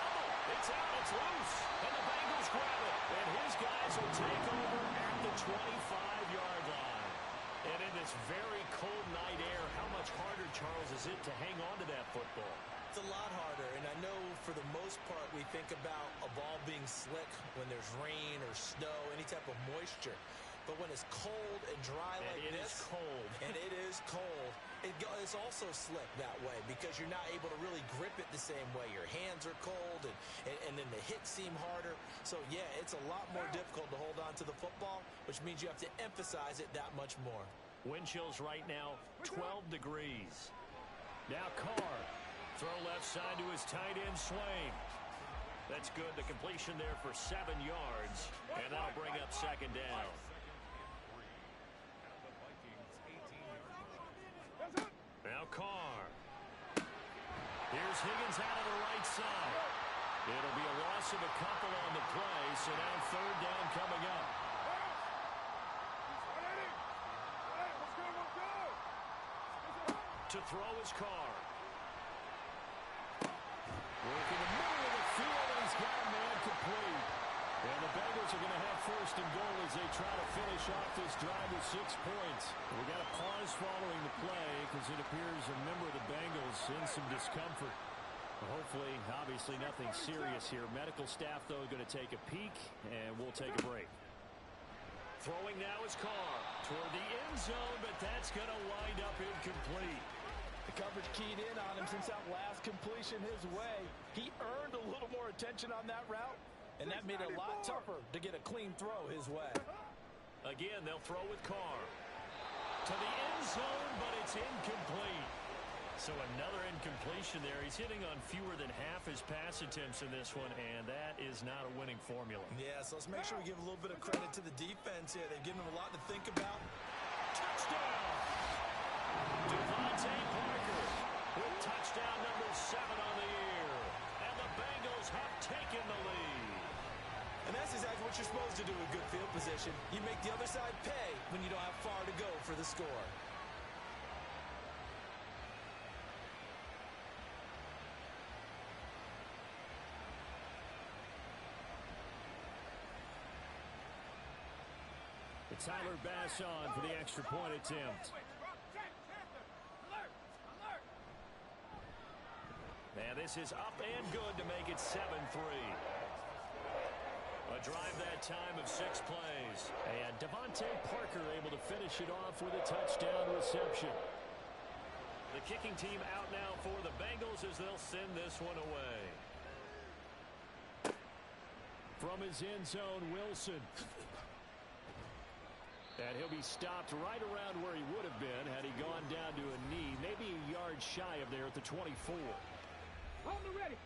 It's out, it's loose. And the Bengals grab it. And his guys will take over at the 25-yard line. And in this very cold night air, how much harder, Charles, is it to hang on to that football? It's a lot harder, and I know for the most part we think about a ball being slick when there's rain or snow, any type of moisture. But when it's cold and dry like this, it is cold. And it is cold, it's also slick that way because you're not able to really grip it the same way. Your hands are cold, and then the hits seem harder. So, yeah, it's a lot more difficult to hold on to the football, which means you have to emphasize it that much more. Wind chills right now, 12 degrees. Now Carr. Throw left side to his tight end, Swain. That's good. The completion there for 7 yards. And that'll bring up 2nd down. Now Carr. Here's Higgins out of the right side. It'll be a loss of a couple on the play, so now third down coming up. To throw is Carr. Working the middle of the field, and he's got a man complete. And the Bengals are going to have first and goal as they try to finish off this drive with 6 points. We got a pause following the play because it appears a member of the Bengals in some discomfort. Hopefully, obviously, nothing serious here. Medical staff, though, going to take a peek, and we'll take a break. Throwing now is Carr toward the end zone, but that's going to wind up incomplete. The coverage keyed in on him since that last completion his way. He earned a little more attention on that route, and that made it a lot tougher to get a clean throw his way. Again, they'll throw with Carr. To the end zone, but it's incomplete. So another incompletion there. He's hitting on fewer than half his pass attempts in this one, and that is not a winning formula. Yeah, so let's make sure we give a little bit of credit to the defense here. They've given him a lot to think about. Touchdown! Devontae Parker with touchdown number 7 on the year. And the Bengals have taken the lead. And that's exactly what you're supposed to do with good field position. You make the other side pay when you don't have far to go for the score. Tyler Bass on for the extra point attempt. And this is up and good to make it 7-3. A drive that time of 6 plays. And Devontae Parker able to finish it off with a touchdown reception. The kicking team out now for the Bengals as they'll send this one away. From his end zone, Wilson. And he'll be stopped right around where he would have been had he gone down to a knee, maybe a yard shy of there at the 24. Hold it ready.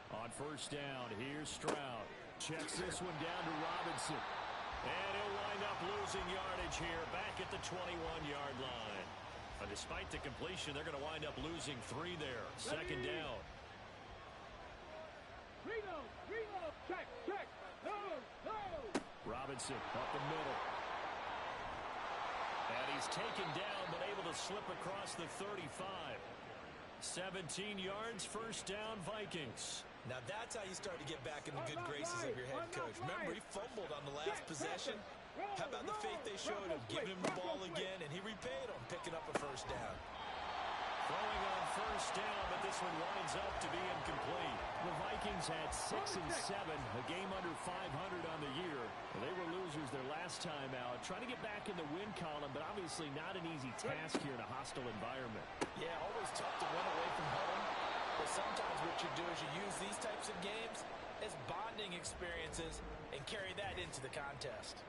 On first down, here's Stroud. Checks this one down to Robinson. And he'll wind up losing yardage here back at the 21-yard line. Despite the completion, they're going to wind up losing 3 there. Second down. Reload, check, no. Robinson up the middle. And he's taken down, but able to slip across the 35. 17 yards, first down, Vikings. Now that's how you start to get back in the good graces of your head coach. Remember, he fumbled on the last possession. How about the faith they showed him, giving him the ball again, and he repaid them, picking up a first down. Throwing on first down, but this one winds up to be incomplete. The Vikings had 6 and 7, a game under 500 on the year. They were losers their last time out, trying to get back in the win column, but obviously not an easy task here in a hostile environment. Yeah, always tough to win away from home, but sometimes what you do is you use these types of games as bonding experiences and carry that into the contest.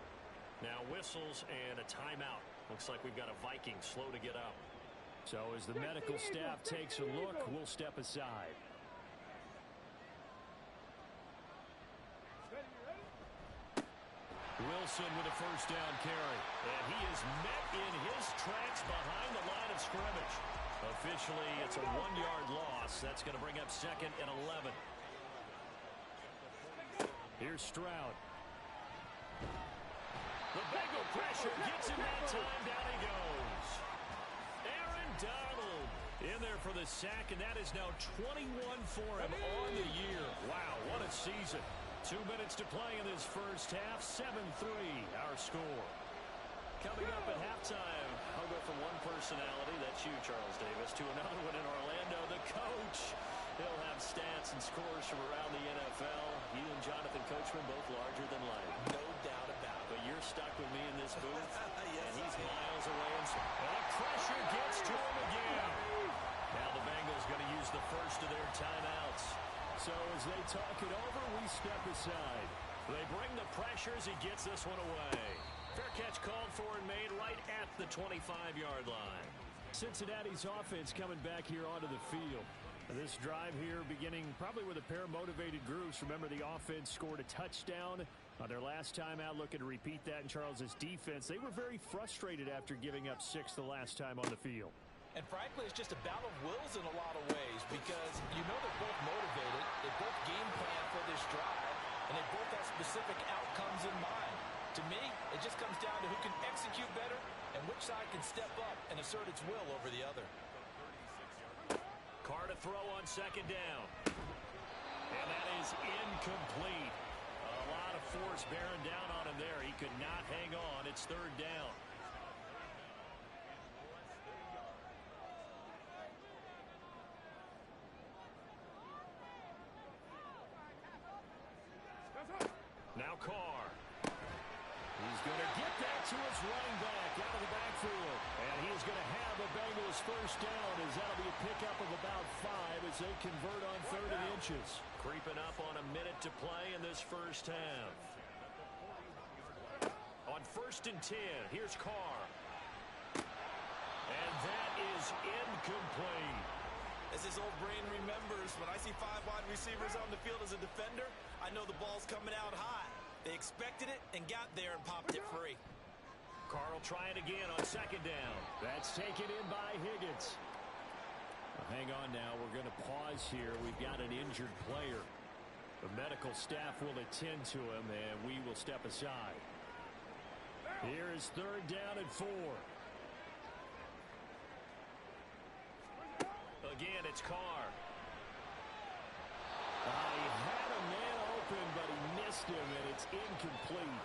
Now whistles and a timeout. Looks like we've got a Viking slow to get up. So as the medical staff takes a look, we'll step aside. Wilson with a first down carry. And he is met in his tracks behind the line of scrimmage. Officially, it's a 1-yard loss. That's going to bring up second and 11. Here's Stroud. The Bengal pressure gets him that time. Down he goes. Aaron Donald in there for the sack, and that is now 21 for him on the year. Wow, what a season. 2 minutes to play in this first half. 7-3 our score. Coming up at halftime, I'll go from one personality, that's you, Charles Davis, to another one in Orlando, the coach. He'll have stats and scores from around the NFL. You and Jonathan Coachman both larger than life. No doubt about it. But you're stuck with me in this booth, yes, and he's miles away. And the pressure gets to him again. Now the Bengals going to use the first of their timeouts. So as they talk it over, we step aside. They bring the pressure as he gets this one away. Fair catch called for and made right at the 25-yard line. Cincinnati's offense coming back here onto the field. This drive here beginning probably with a pair of motivated groups. Remember, the offense scored a touchdown on their last time out. Looking to repeat that in Charles's defense. They were very frustrated after giving up 6 the last time on the field. And frankly, it's just a battle of wills in a lot of ways because you know they're both motivated. They both game plan for this drive, and they both have specific outcomes in mind. To me, it just comes down to who can execute better and which side can step up and assert its will over the other. Carr to throw on second down. And that is incomplete. A lot of force bearing down on him there. He could not hang on. It's third down. Now Carr. He's going to get that to his running back out of the backfield. And he is going to have a Bengals first down as that'll be a pickup of about 5 as they convert on 3rd and inches. Creeping up on a minute to play in this first half. On 1st and 10, here's Carr. And that is incomplete. As his old brain remembers, when I see 5 wide receivers on the field as a defender, I know the ball's coming out high. They expected it and got there and popped it free. Carr will try it again on second down. That's taken in by Higgins. Well, hang on now. We're going to pause here. We've got an injured player. The medical staff will attend to him, and we will step aside. Here is 3rd down and 4. Again, it's Carr. He had a man open, but he missed him, and it's incomplete.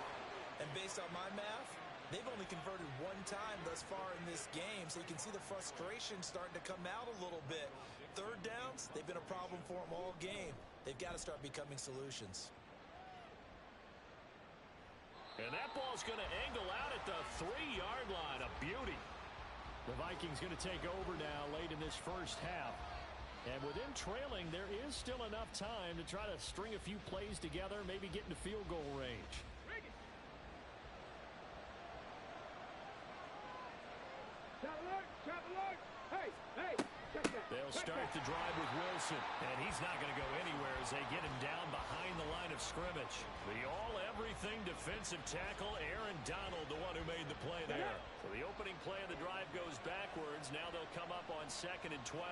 And based on my math, they've only converted 1 time thus far in this game, so you can see the frustration starting to come out a little bit. 3rd downs, they've been a problem for them all game. They've got to start becoming solutions. And that ball's going to angle out at the 3-yard line. A beauty. The Vikings going to take over now late in this first half. And with them trailing, there is still enough time to try to string a few plays together, maybe get into field goal range. They'll start the drive with Wilson, and he's not going to go anywhere as they get him down behind the line of scrimmage. The all-everything everything defensive tackle Aaron Donald, the one who made the play there. So the opening play of the drive goes backwards. Now they'll come up on 2nd and 12.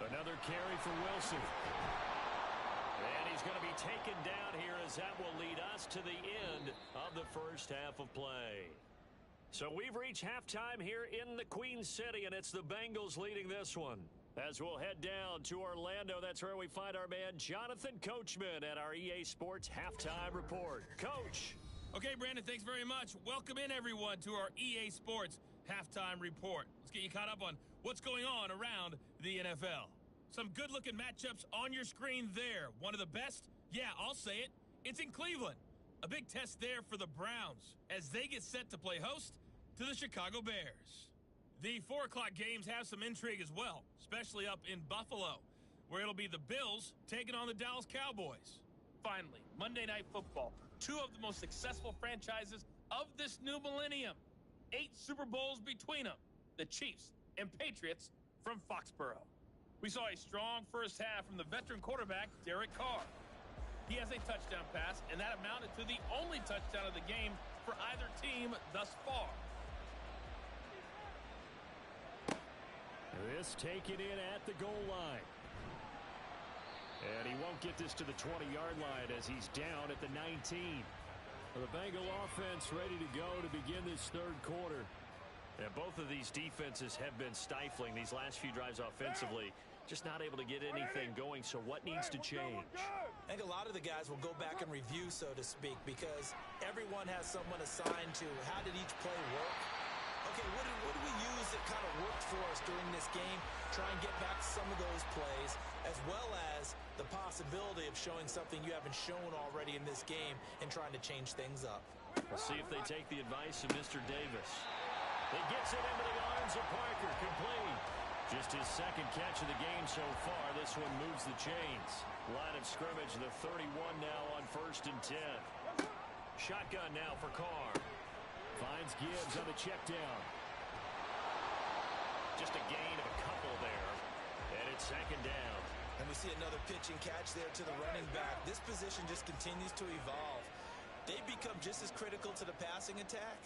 Another carry for Wilson. And he's going to be taken down here as that will lead us to the end of the first half of play. So we've reached halftime here in the Queen City, and it's the Bengals leading this one. As we'll head down to Orlando, that's where we find our man Jonathan Coachman at our EA Sports Halftime Report. Coach. Okay, Brandon, thanks very much. Welcome in, everyone, to our EA Sports Halftime Report. Let's get you caught up on what's going on around the NFL. Some good-looking matchups on your screen there. One of the best? Yeah, I'll say it. It's in Cleveland. A big test there for the Browns as they get set to play host to the Chicago Bears. The 4 o'clock games have some intrigue as well, especially up in Buffalo, where it'll be the Bills taking on the Dallas Cowboys. Finally, Monday Night Football, 2 of the most successful franchises of this new millennium. 8 Super Bowls between them, the Chiefs and Patriots from Foxborough. We saw a strong first half from the veteran quarterback, Derek Carr. He has a touchdown pass, and that amounted to the only touchdown of the game for either team thus far. This taken in at the goal line. And he won't get this to the 20-yard line as he's down at the 19. The Bengal offense ready to go to begin this third quarter. And both of these defenses have been stifling these last few drives offensively. Just not able to get anything going, so what needs to change? I think a lot of the guys will go back and review, so to speak, because everyone has someone assigned to how did each play work. Okay, what do we use that kind of worked for us during this game? Try and get back some of those plays, as well as the possibility of showing something you haven't shown already in this game and trying to change things up. We'll see if they take the advice of Mr. Davis. He gets it into the arms of Parker, complete. Just his second catch of the game so far. This one moves the chains. Line of scrimmage, the 31 now on 1st and 10. Shotgun now for Carr. Finds Gibbs on the check down. Just a gain of a couple there. And it's 2nd down. And we see another pitch and catch there to the running back. This position just continues to evolve. They become just as critical to the passing attack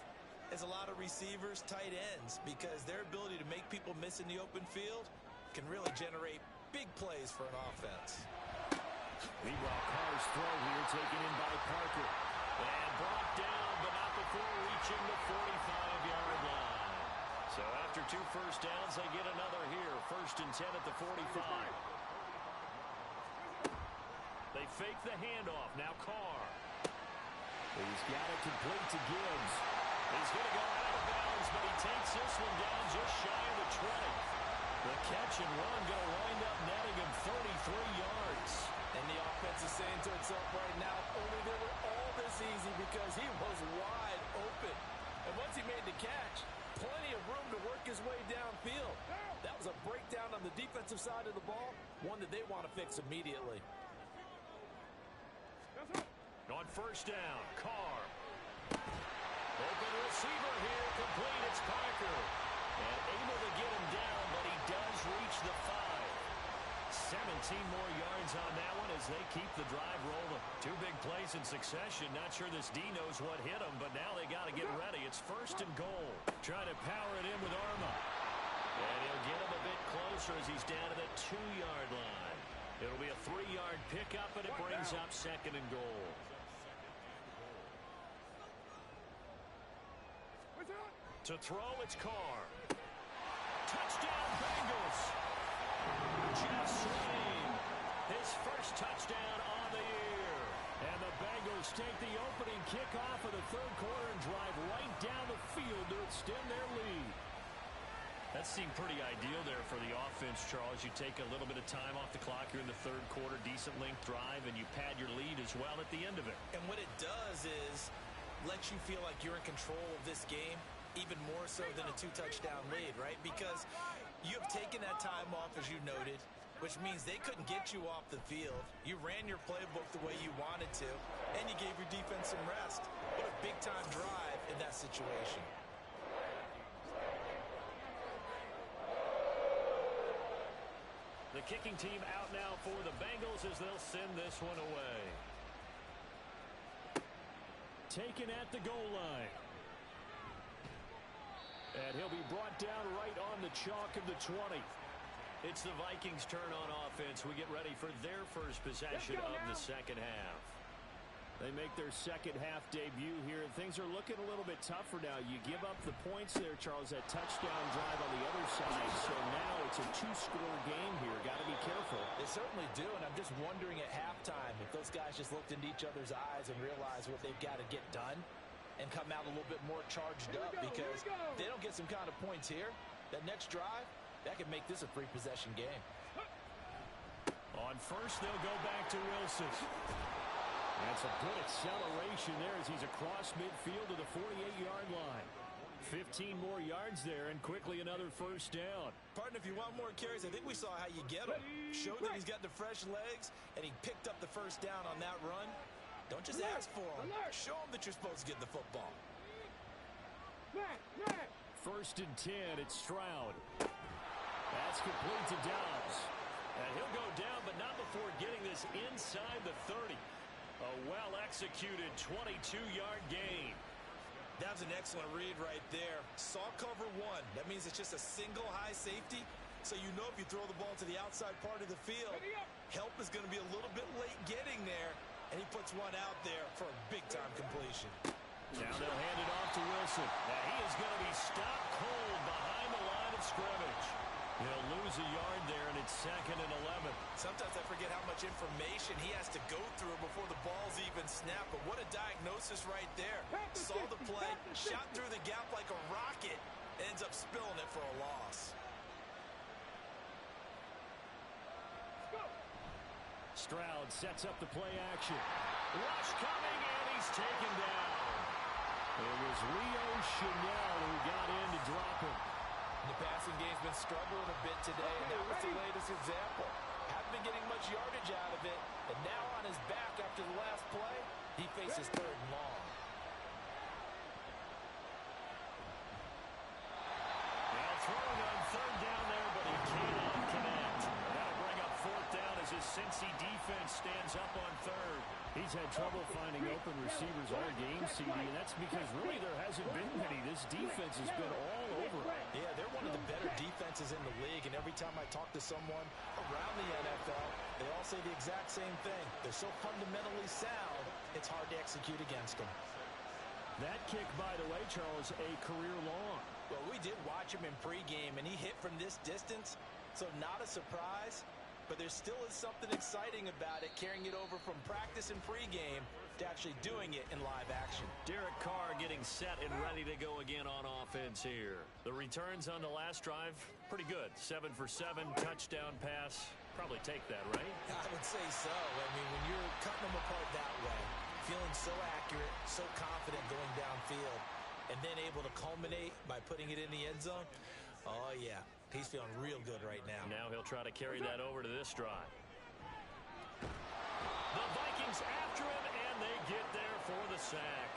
as a lot of receivers, tight ends, because their ability to make people miss in the open field can really generate big plays for an offense. Meanwhile, Carr's throw here taken in by Parker. And brought down, but not before reaching the 45-yard line. So after 2 first downs, they get another here. 1st and 10 at the 45. They fake the handoff. Now Carr. He's got it complete to Gibbs. He's going to go out of bounds, but he takes this one down just shy of the 20. The catch and run going to wind up netting him 33 yards. And the offense is saying to itself right now, only they were all this easy because he was wide open. And once he made the catch, plenty of room to work his way downfield. That was a breakdown on the defensive side of the ball, one that they want to fix immediately. On 1st down, Carr. Open receiver here, complete. It's Parker. And able to get him down, but he does reach the 5. 17 more yards on that one as they keep the drive rolling. 2 big plays in succession. Not sure this D knows what hit him, but now they got to get ready. It's 1st and goal. Trying to power it in with Arma. And he'll get him a bit closer as he's down to the 2-yard line. It'll be a 3-yard pickup, and it brings up 2nd and goal. To throw, it's Carr. Touchdown, Bengals. Jeff Swain, his first touchdown on the year. And the Bengals take the opening kickoff of the 3rd quarter and drive right down the field to extend their lead. That seemed pretty ideal there for the offense, Charles. You take a little bit of time off the clock here in the 3rd quarter, decent length drive, and you pad your lead as well at the end of it. And what it does is let you feel like you're in control of this game, even more so than a 2-touchdown lead, right? Because you have taken that time off, as you noted, which means they couldn't get you off the field. You ran your playbook the way you wanted to, and you gave your defense some rest. What a big-time drive in that situation. The kicking team out now for the Bengals as they'll send this one away. taken at the goal line. And he'll be brought down right on the chalk of the 20. It's the Vikings' turn on offense. We get ready for their first possession of the second half. They make their second half debut here, and things are looking a little bit tougher now. You give up the points there, Charles, that touchdown drive on the other side. So now it's a two-score game here. Got to be careful. They certainly do, and I'm just wondering at halftime if those guys just looked into each other's eyes and realized what they've got to get done and come out a little bit more charged up, because if they don't get some kind of points here, that next drive, that could make this a free possession game. On first, they'll go back to Wilson. That's a good acceleration there as he's across midfield to the 48-yard line. 15 more yards there, and quickly another first down. Partner, if you want more carries, I think we saw how you get him. Show that he's got the fresh legs, and he picked up the first down on that run. Don't just ask for him. Show him that you're supposed to get the football. First and 10, it's Stroud. That's complete to Dobbs. And he'll go down, but not before getting this inside the 30. A well-executed 22-yard gain. That was an excellent read right there. Saw cover one. That means it's just a single high safety. So you know if you throw the ball to the outside part of the field, help is going to be a little bit late getting there. And he puts one out there for a big-time completion. Now they'll hand it off to Wilson. Now he is going to be stopped cold behind the line of scrimmage. He'll lose a yard there, and it's 2nd and 11. Sometimes I forget how much information he has to go through before the ball's even snapped. But what a diagnosis right there. Saw the play, shot through the gap like a rocket, ends up spilling it for a loss. Stroud sets up the play action. Rush coming, and he's taken down. It was leauge who got in to drop him. The passing game's been struggling a bit today, and that was the latest example. Haven't been getting much yardage out of it, and now on his back after the last play, he faces 3rd and long. Now throwing on 3rd down there, but he cannot connect. That'll bring up 4th down as his Cincy defense stands up on 3rd. He's had trouble finding open receivers all game, CD, and that's because really there hasn't been many. This defense has been all over. Yeah, they're one of the better defenses in the league, and every time I talk to someone around the NFL, they all say the exact same thing. They're so fundamentally sound, it's hard to execute against them. That kick, by the way, Charles, a career long. Well, we did watch him in pregame, and he hit from this distance, so not a surprise. But there still is something exciting about it, carrying it over from practice and pregame to actually doing it in live action. Derek Carr getting set and ready to go again on offense here. The returns on the last drive, pretty good. 7 for 7, touchdown pass. Probably take that, right? I would say so. I mean, when you're cutting them apart that way, feeling so accurate, so confident going downfield, and then able to culminate by putting it in the end zone, oh, yeah. He's feeling real good right now. Now he'll try to carry that over to this drive. The Vikings after him, and they get there for the sack.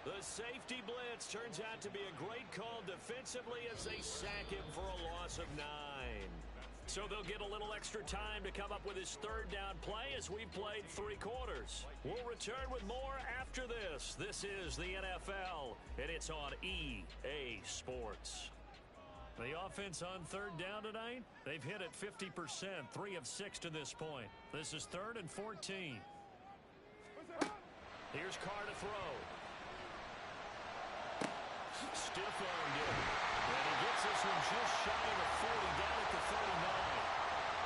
The safety blitz turns out to be a great call defensively as they sack him for a loss of 9. So they'll get a little extra time to come up with his 3rd down play as we've played 3 quarters. We'll return with more after this. This is the NFL, and it's on EA Sports. The offense on 3rd down tonight, they've hit it 50%, 3 of 6 to this point. This is 3rd and 14. Here's Carr to throw. Stiff-armed him. And he gets this one just shy of the 40, down at the 39.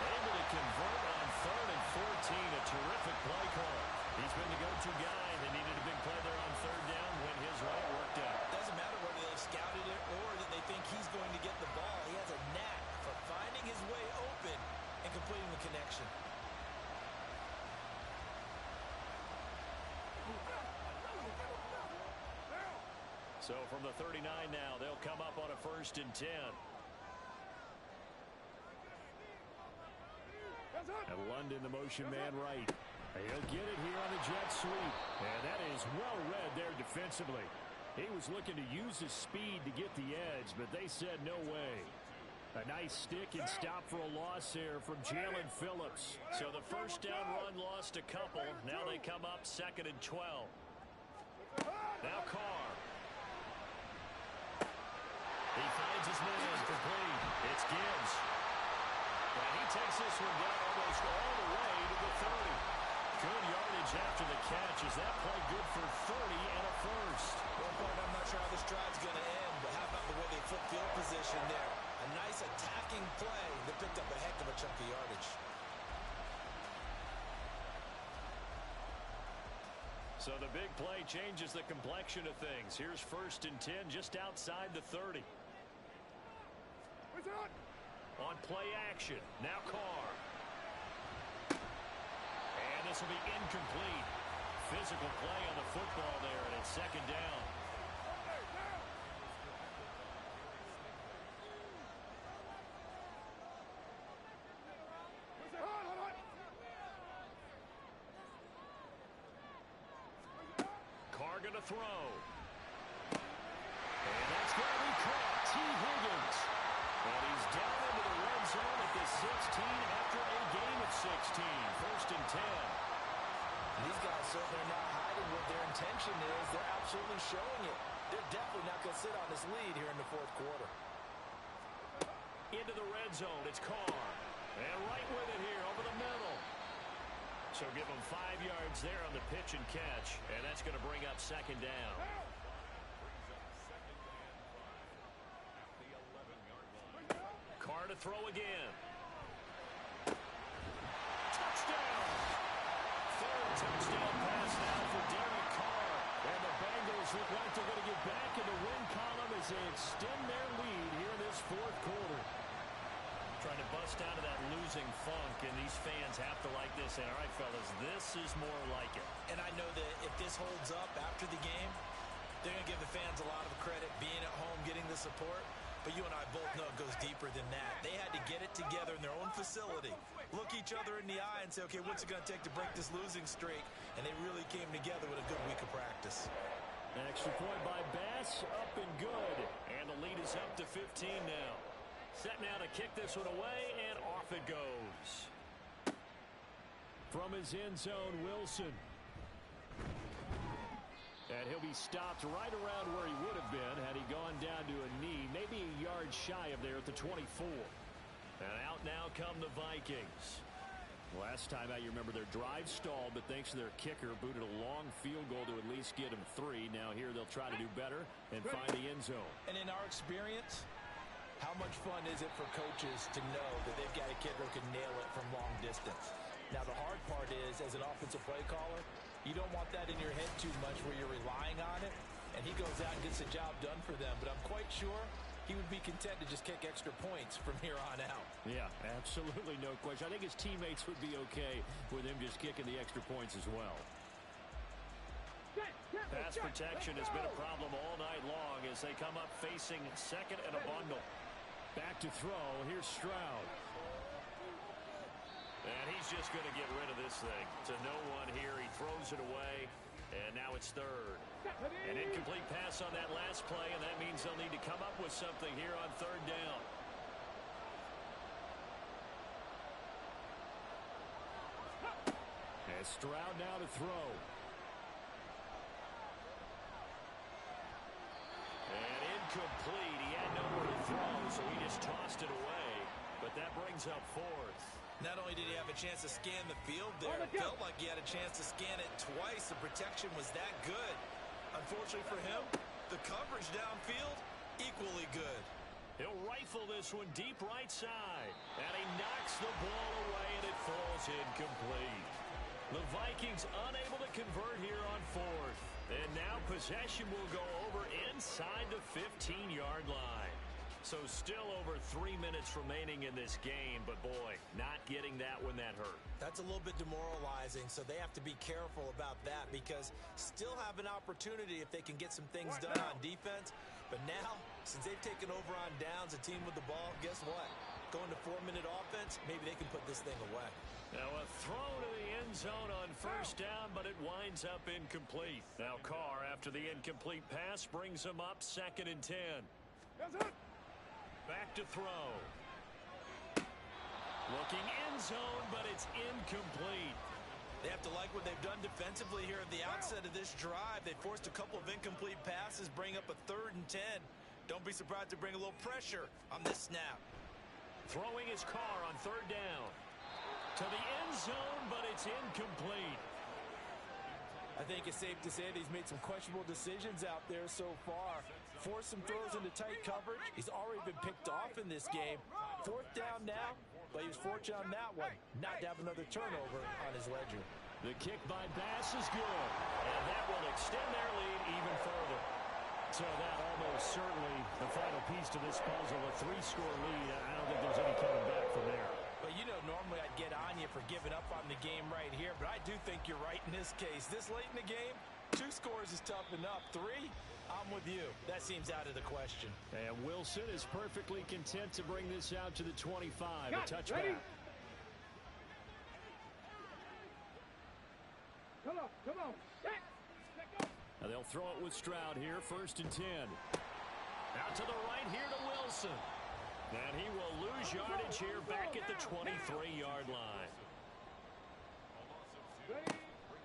Able to convert on 3rd and 14, a terrific play call. He's been the go-to guy. They needed a big play there on 3rd down when his way worked out. Doesn't matter whether they've scouted it or that they think he's going to get the ball. He has a knack for finding his way open and completing the connection. So from the 39 now, they'll come up on a 1st and 10. And London, the motion man right. He'll get it here on the jet sweep. And that is well read there defensively. He was looking to use his speed to get the edge, but they said no way. A nice stick and stop for a loss there from Jalen Phillips. So the 1st down run lost a couple. Now they come up 2nd and 12. Now Carr. He finds his man complete. It's Gibbs. And he takes this one down almost all the way to the 30. Good yardage after the catch. Is that play good for 30 and a first? Well, I'm not sure how this drive's going to end, but how about the way they flip field position there? A nice attacking play that picked up a heck of a chunk of yardage. So the big play changes the complexion of things. Here's 1st and 10 just outside the 30. On play action, now Carr. And this will be incomplete. Physical play on the football there, and it's 2nd down. Carr gonna throw. And that's gonna be caught. T. Higgins. And he's down into the red zone at the 16 after a gain of 16. 1st and 10. These guys certainly are not hiding what their intention is. They're absolutely showing it. They're definitely not going to sit on this lead here in the 4th quarter. Into the red zone. It's Carr. And right with it here over the middle. So give them 5 yards there on the pitch and catch. And that's going to bring up 2nd down. Carr to throw again. Touchdown! 3rd touchdown pass now for Derek Carr. And the Bengals look like they're going to get back in the win column as they extend their lead here in this 4th quarter. Trying to bust out of that losing funk, and these fans have to like this. And all right, fellas, this is more like it. And I know that if this holds up after the game, they're going to give the fans a lot of credit being at home, getting the support. But you and I both know it goes deeper than that. They had to get it together in their own facility, look each other in the eye and say, okay, what's it going to take to break this losing streak? And they really came together with a good week of practice. Extra point by Bass, up and good. And the lead is up to 15 now. Set now to kick this one away, and off it goes. From his end zone, Wilson. And he'll be stopped right around where he would have been had he gone down to a knee, maybe a yard shy of there at the 24. And out now come the Vikings. Last time out, you remember their drive stalled, but thanks to their kicker, booted a long field goal to at least get them 3. Now here they'll try to do better and find the end zone. And in our experience, how much fun is it for coaches to know that they've got a kicker who can nail it from long distance? Now, the hard part is, as an offensive play caller, you don't want that in your head too much where you're relying on it, and he goes out and gets the job done for them. But I'm quite sure he would be content to just kick extra points from here on out. Yeah, absolutely no question. I think his teammates would be okay with him just kicking the extra points as well. Pass protection has been a problem all night long as they come up facing 2nd and a bundle. Back to throw. Here's Stroud. And he's just going to get rid of this thing. To no one here. He throws it away. And now it's 3rd. An incomplete pass on that last play, and that means they'll need to come up with something here on 3rd down. And Stroud now to throw. And incomplete. He had nowhere to throw, so he just tossed it away. But that brings up 4th. Not only did he have a chance to scan the field there, it felt like he had a chance to scan it twice. The protection was that good. Unfortunately for him, the coverage downfield, equally good. He'll rifle this one deep right side. And he knocks the ball away, and it falls incomplete. The Vikings unable to convert here on 4th. And now possession will go over inside the 15-yard line. So still over 3 minutes remaining in this game, but boy, not getting that when that hurt. That's a little bit demoralizing, so they have to be careful about that because still have an opportunity if they can get some things done on defense. But now, since they've taken over on downs, a team with the ball, guess what? Going to 4-minute offense, maybe they can put this thing away. Now a throw to the end zone on 1st down, but it winds up incomplete. Now Carr, after the incomplete pass, brings him up 2nd and 10. Back to throw. Looking end zone, but it's incomplete. They have to like what they've done defensively here at the outset of this drive. They forced a couple of incomplete passes, bring up a 3rd and 10. Don't be surprised to bring a little pressure on this snap. Throwing his car on 3rd down. To the end zone, but it's incomplete. I think it's safe to say that he's made some questionable decisions out there so far. Forced some throws into tight coverage. He's already been picked off in this game. 4th down now, but he was fortunate on that one, not to have another turnover on his ledger. The kick by Bass is good, and that will extend their lead even further. So that almost certainly the final piece to this puzzle, a 3-score lead. I don't think there's any coming back from there. But, you know, normally I'd get on you for giving up on the game right here, but I do think you're right in this case. This late in the game, 2 scores is tough enough. 3, I'm with you. That seems out of the question. And Wilson is perfectly content to bring this out to the 25. A touchback. Come on, come on. Now they'll throw it with Stroud here, 1st and 10. Out to the right here to Wilson. And he will lose yardage here back at the 23-yard line.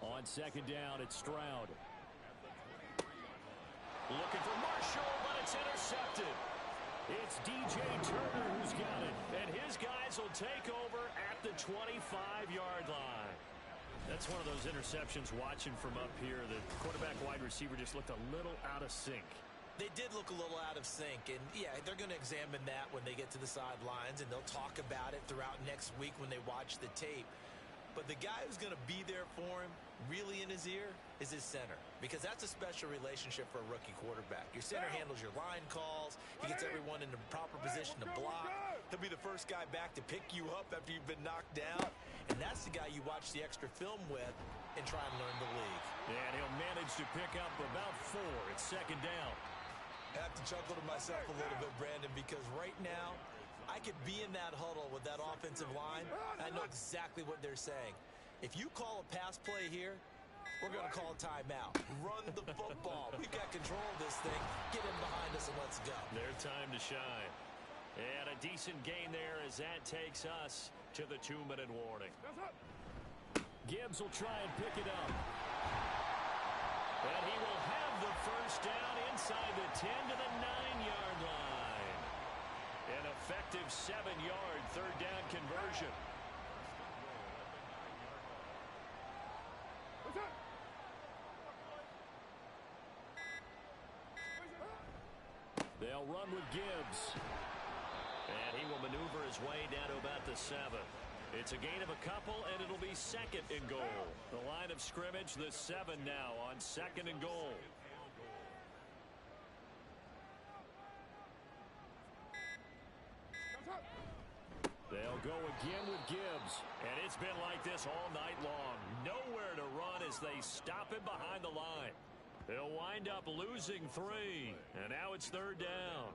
On 2nd down, it's Stroud. Looking for Marshall, but it's intercepted. It's DJ Turner who's got it. And his guys will take over at the 25-yard line. That's one of those interceptions watching from up here. The quarterback wide receiver just looked a little out of sync. They did look a little out of sync, and yeah, they're going to examine that when they get to the sidelines, and they'll talk about it throughout next week when they watch the tape. But the guy who's going to be there for him, really in his ear, is his center, because that's a special relationship for a rookie quarterback. Your center handles your line calls. He gets everyone in the proper position to block. He'll be the first guy back to pick you up after you've been knocked down, and that's the guy you watch the extra film with and try and learn the league. And he'll manage to pick up about 4. It's 2nd down. I have to chuckle to myself a little bit, Brandon, because right now I could be in that huddle with that offensive line. I know exactly what they're saying. If you call a pass play here, we're going to call a timeout. Run the football. We've got control of this thing. Get in behind us and let's go. Their time to shine. And a decent gain there as that takes us to the 2-minute warning. Gibbs will try and pick it up. And he will have the 1st down inside the 10 to the 9-yard line. An effective 7-yard 3rd down conversion. They'll run with Gibbs. And he will maneuver his way down to about the 7. It's a gain of a couple, and it'll be 2nd and goal. The line of scrimmage, the 7 now on 2nd and goal. They'll go again with Gibbs. And it's been like this all night long. Nowhere to run as they stop him behind the line. They'll wind up losing 3. And now it's 3rd down.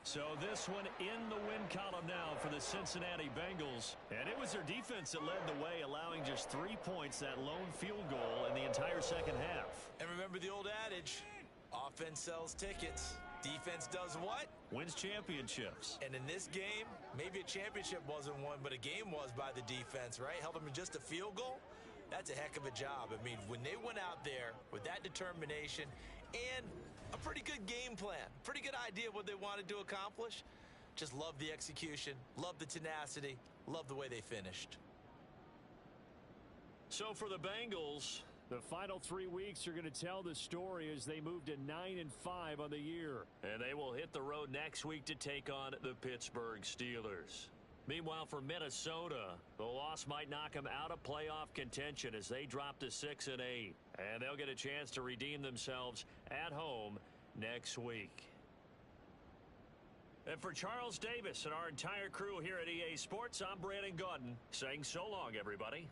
So this one in the win column now for the Cincinnati Bengals. And it was their defense that led the way, allowing just 3 points, that lone field goal in the entire 2nd half. And remember the old adage, offense sells tickets. Defense does what? Wins championships. And in this game, maybe a championship wasn't won, but a game was by the defense, right? Held them to just a field goal. That's a heck of a job. I mean, when they went out there with that determination and a pretty good game plan, pretty good idea what they wanted to accomplish, just love the execution, love the tenacity, love the way they finished. So for the Bengals, the final 3 weeks are going to tell the story as they move to 9-5 on the year. And they will hit the road next week to take on the Pittsburgh Steelers. Meanwhile, for Minnesota, the loss might knock them out of playoff contention as they drop to 6-8. And they'll get a chance to redeem themselves at home next week. And for Charles Davis and our entire crew here at EA Sports, I'm Brandon Gaudin saying so long, everybody.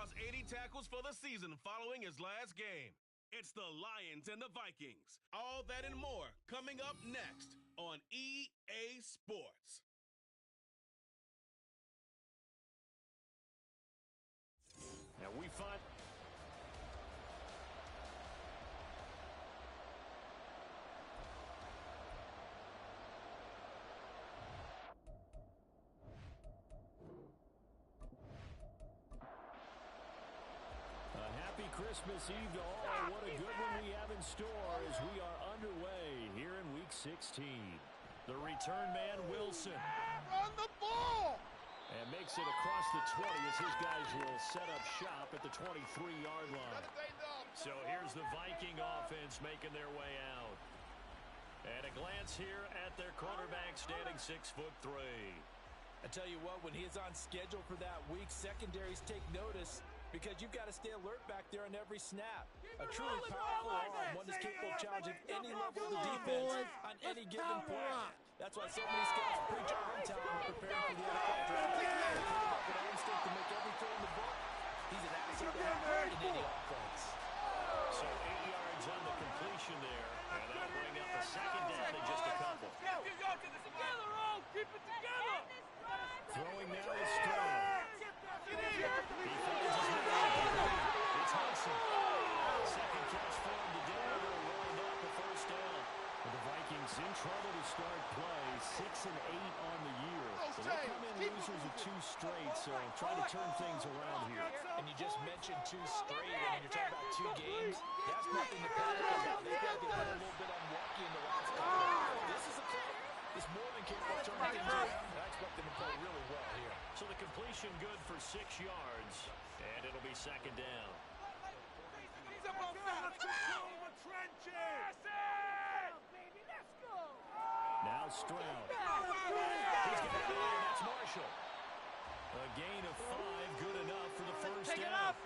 across 80 tackles for the season following his last game. It's the Lions and the Vikings. All that and more coming up next on EA Sports. And we find... Happy Christmas Eve to all. What a good one we have in store as we are underway here in Week 16. The return man, Wilson. Run the ball! And makes it across the 20 as his guys will set up shop at the 23-yard line. So here's the Viking offense making their way out. And a glance here at their quarterback standing 6'3". I tell you what, when he's on schedule for that week, secondaries take notice because you've got to stay alert back there on every snap. A truly powerful arm, one that's capable of challenging any level of the defense on any given play. That's why so many scouts preach arm talent when preparing for the NFL draft. The quarterback with arm strength to make every throw in the book. He's an asset to have in any offense. So 8 yards on the completion there, and that'll bring up a second down in just a couple. Keep it together! Throwing now is Stroud. He finds his man. It's Hudson. Second catch for him today. They'll wind up a first down. The Vikings in trouble to start play. 6-8 on the year. They come in losers of 2 straight, so try to turn things around here. And you just mentioned 2 straight, and you're talking about 2 games. That's nothing to panic about. They've got to get a little bit unlucky in the last couple. This is a club. It's more than capable of turning things around. I expect them to play really well here. So the completion good for 6 yards, and it'll be second down. Now Stroud. He's got it, and that's Marshall. A gain of 5, good enough for the first down.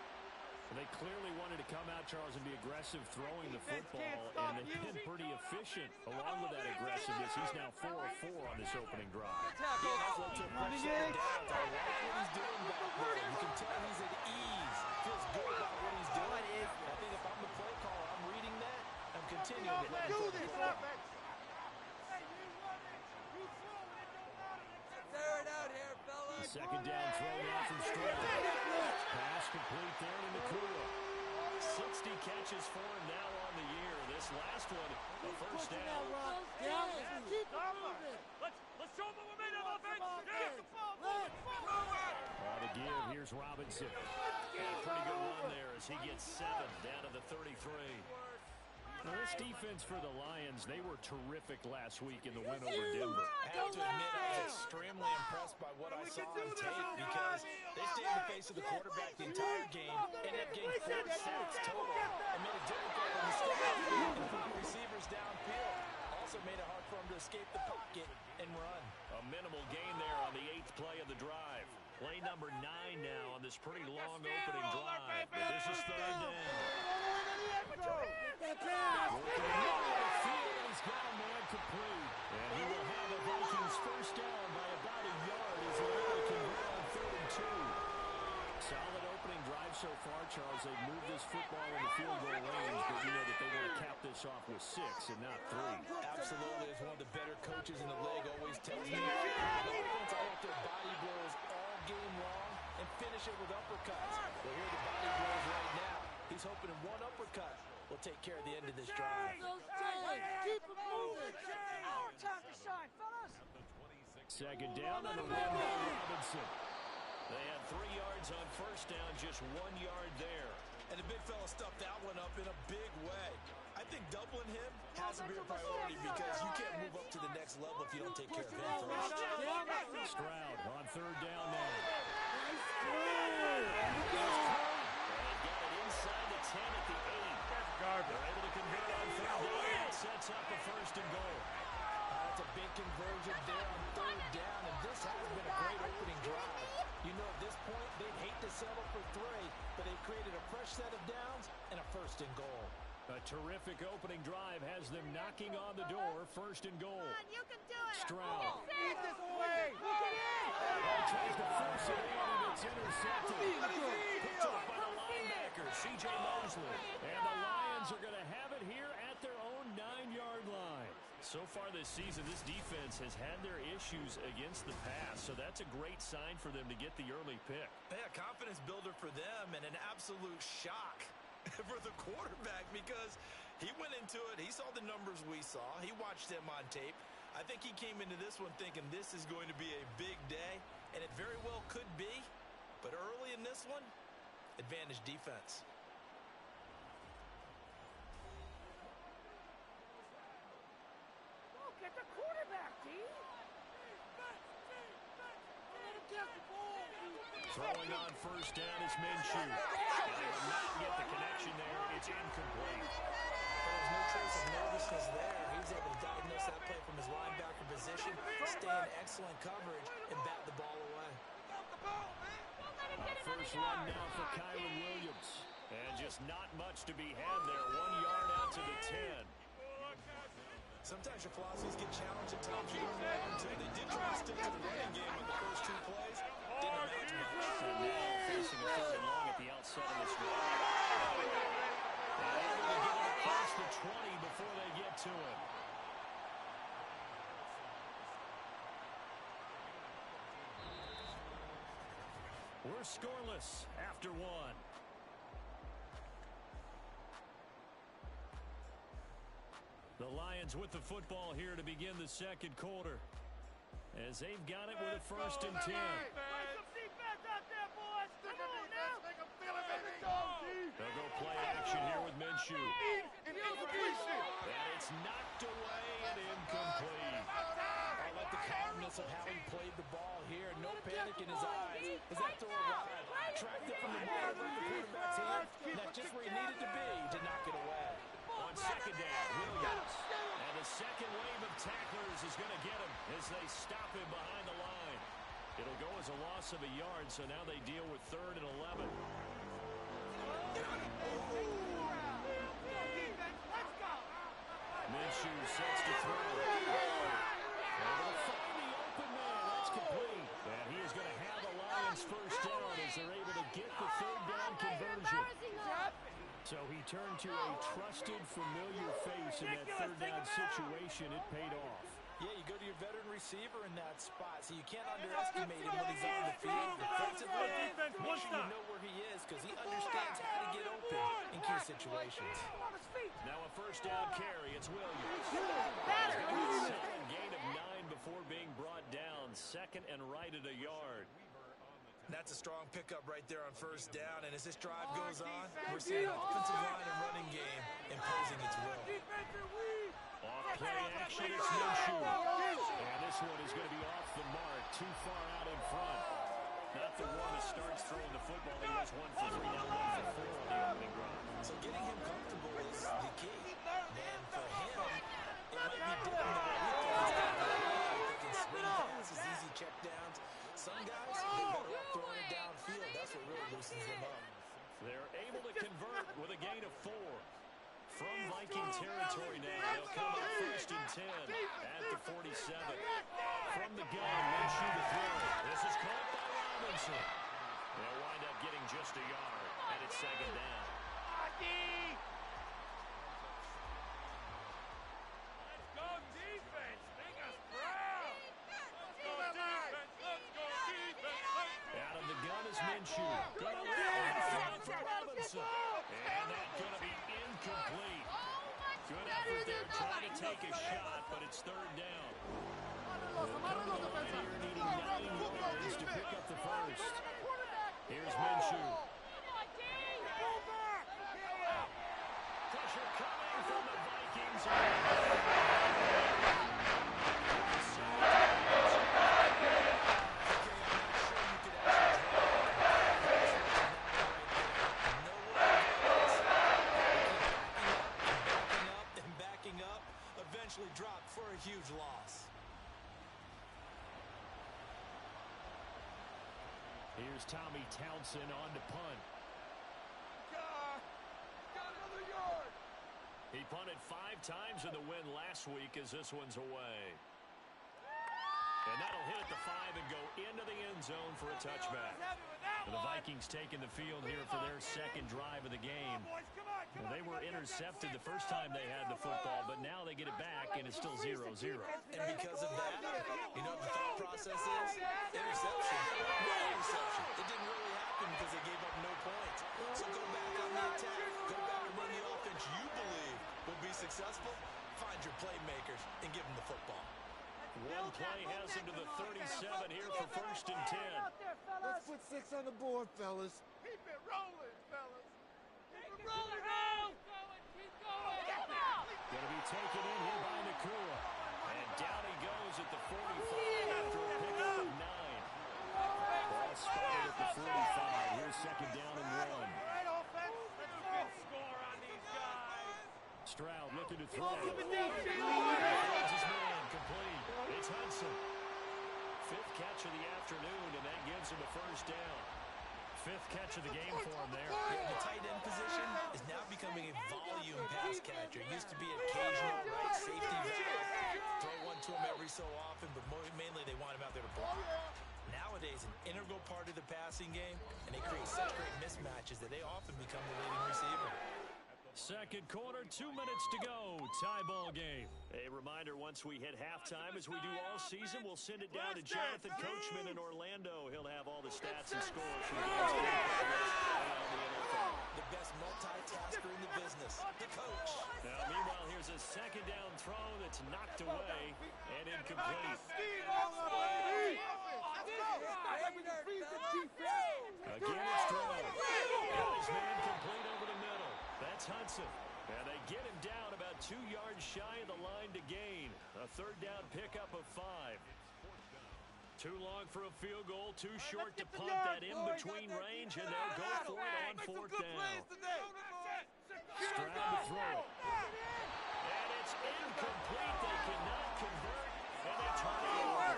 They clearly wanted to come out, Charles, and be aggressive throwing the football, and they've been pretty efficient along with that aggressiveness. He's now 4 of 4 on this opening drive. Yeah, that's what took first second downs. I like what he's doing back there. You can tell he's at ease. Feels good about what he's doing. I think if I'm the play caller, I'm reading that. I'm continuing to let him throw the football. Second down throw now from Stroud. Pass complete there to Nakua. 60 catches for him now on the year. This last one, a first down. Let's show them what we're made of, offense. Get the ball. The give, here's Robinson. Got a pretty good run there as he gets 7 down to the 33. Now this defense for the Lions, they were terrific last week in the win over Denver. I have to admit, I was extremely impressed by what I saw on tape because they stayed in the face of the quarterback the entire game, ended up getting 4 sacks total, and made it difficult for him to put receivers downfield. Also made it hard for him to escape the pocket and run. A minimal gain there on the 8th play of the drive. Play number 9 now on this pretty long opening drive. But this is third down. He's got a man complete. And he will have the Vikings first down by about a yard as they're able to convert on 3rd and 2. Solid opening drive so far, Charles. They've moved this football in the field goal range, but you know that they want to cap this off with 6 and not 3. Absolutely. As one of the better coaches in the league always tells me, offense, I want their body blows all game long and finish it with uppercuts. Well, here are the body blows right now. He's hoping in one uppercut will take care of the end of this drive. Keep it moving. Our time to shine, fellas. Second down on the run by Robinson. They had 3 yards on first down, just 1 yard there. And the big fella stuffed that one up in a big way. I think doubling him has to be a priority because you can't move up to the next level if you don't take care of him first. Stroud on 3rd down now. Inside the 10 at the 8. They're able to convert on 3rd down. That sets up a 1st and goal. That's a big conversion there on 3rd down, and this has been a great opening drive. You know, at this point, they'd hate to settle for 3, but they've created a fresh set of downs and a 1st and goal. A terrific opening drive has them knocking on the door. 1st and goal. Come on, you can do it. Stroud. Lead this way. Tries to force it in, and It's intercepted. Picked off by the linebacker, C.J. Mosley. And the Lions are going to have it here at their own 9-yard line. So far this season, this defense has had their issues against the pass, so that's a great sign for them to get the early pick. Yeah, confidence builder for them and an absolute shock for the quarterback because he went into it. He saw the numbers we saw. He watched them on tape. I think he came into this one thinking this is going to be a big day, and it very well could be. But early in this one, advantage defense. Get the quarterback, D. Throwing on first down is Minshew. And he will not get the connection there. It's incomplete. There's no trace of nervousness there. He was able to diagnose that play from his linebacker position, stay in excellent coverage, and bat the ball away. First run now for Kyron Williams. And just not much to be had there. 1 yard out to the 10. Sometimes your philosophies get challenged at times you don't want to. They did try to stick to the running game on the first 2 plays. Didn't amount to much. And now facing a 3rd and long at the outset of this drive. And able to get it across the 20 before they get to it. We're scoreless after 1. The Lions with the football here to begin the second quarter. As they've got it with a 1st and 10. They'll go play action here with Minshew. And it's knocked away and incomplete. I like the calmness of how he played the ball here. No panic in his eyes as that throw arrived. Tracked it from the ball over the quarterback's hand. And that's just where he needed to be to knock it away. On 2nd down, Williams. And the second wave of tacklers is going to get him as they stop him behind the line. It'll go as a loss of a yard, so now they deal with 3rd and 11. Minshew sets to throw. Able to find the open man. That's complete. And he is going to have the Lions first down as they're able to get the 3rd down conversion. So he turned to a trusted, familiar face in that 3rd down situation. It paid off. Yeah, you go to your veteran receiver in that spot, so you can't underestimate him when he's on the field. Defensively, make sure you know where he is because he understands how to get open in key situations. Now a 1st down carry. It's Williams. Second gain of 9 before being brought down. 2nd and right at a yard. That's a strong pickup right there on 1st down, and as this drive goes on, we're seeing an offensive line and running game imposing its will. Off play action, it's Minshew. And this one is going to be off the mark, too far out in front. Not the one that starts throwing the football. He was 1 for 3, now 1 for 4 on the opening drive. So getting him comfortable is the key. And for him, it might be different than what we think he's got to do. Thinking swing passes, easy check downs. Some guys, they're better off throwing it downfield. That's what really loosens them up. They're able to convert with a gain of 4. From Viking territory now, they'll come up 1st and 10 at the 47. From the gun, Minshew to throw. This is caught by Robinson. They'll wind up getting just a yard, and it's 2nd down. Let's go defense. Make us proud. Let's go defense. Let's go defense. Out of the gun is Minshew. Going to for Robinson. And that's going to be incomplete. Good effort there trying to take a shot, but it's 3rd down. They'll come to the line here needing 9 yards to pick up the 1st. Here's Minshew. Pressure coming from the Vikings. Eventually dropped for a huge loss. Here's Tommy Townsend on to punt. Got another yard. He punted 5 times in the win last week as this one's away. And that'll hit at the 5 and go into the end zone for a touchback. The Vikings taking the field here for their second drive of the game. They were intercepted the first time they had the football, but now they get it back, and it's still 0-0. And because of that, you know what the thought process is? Interception. No interception. It didn't really happen because they gave up no points. So go back on the attack. Go back and run the offense you believe will be successful. Find your playmakers and give them the football. One play has him to the 37 here for 1st and 10. Let's put 6 on the board, fellas. Keep it rolling, fellas. Keep it rolling, Keep going, keep going. Get him out. Going to be taken in here by Nakua. And down he goes at the 45 after a pickup of 9. Ball spotted at the 45. Here's 2nd down and 1. Right offense. Let's go. Score on these guys. Stroud looking to throw. Keep it down, Finds his man, complete. It's Hudson. 5th catch of the afternoon, and that gives him a 1st down. 5th catch of the game for him there. The tight end position is now becoming a volume pass catcher. Used to be occasional right safety valve. Throw one to him every so often, but mainly they want him out there to block. Nowadays, an integral part of the passing game, and they create such great mismatches that they often become the leading receiver. Second quarter, 2 minutes to go. Tie ball game. A reminder, once we hit halftime, as we do all season, we'll send it down to Jonathan Coachman in Orlando. He'll have all the stats and scores from games around the NFL. The best multitasker in the business, the coach. Now, meanwhile, here's a 2nd down throw that's knocked away and incomplete. Again, it's thrown. Got his man complete over the middle. That's Hudson. And they get him down about 2 yards shy of the line to gain. A 3rd down pickup of 5. Too long for a field goal, too short to punt that in-between range, and they'll go for it on 4th down. Stroud to throw it. And it's incomplete. They cannot convert, and they turn it over.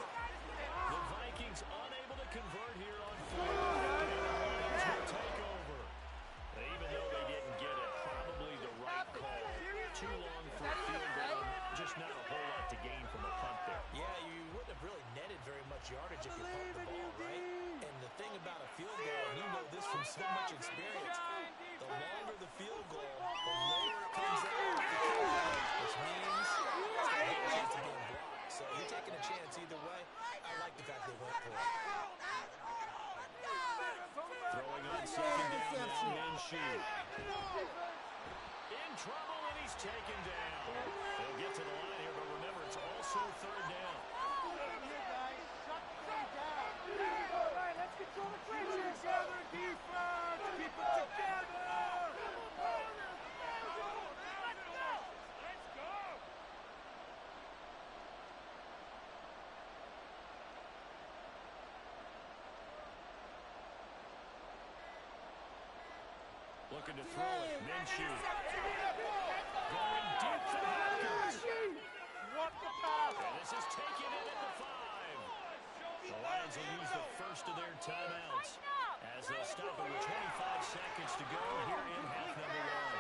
The Vikings unable to convert here on 4th. And the Lions will take over. Even though they didn't get it, probably the right call. Too long for a field goal. Just not a whole lot to gain from a punt there. Yeah, you wouldn't have really netted very much yardage if you pumped the ball, right? And the thing about a field goal, and you know this from so much experience, the longer the field goal, the lower it comes out, which means it's got a good chance of being blocked. So you're taking a chance either way. I like the fact they went for it. Throwing on 2nd down, now Minshew. In trouble, and he's taken down. They'll get to the line here, but remember, it's also 3rd down. All right, let's control the trenches. Together, defense. Keep it together. Let's go. Looking to throw it. Minshew. Going deep for Hopkins. What the pass? And this is taken in at the 5. The Lions will use the first of their timeouts as they'll stop it with 25 seconds to go here in half number 1.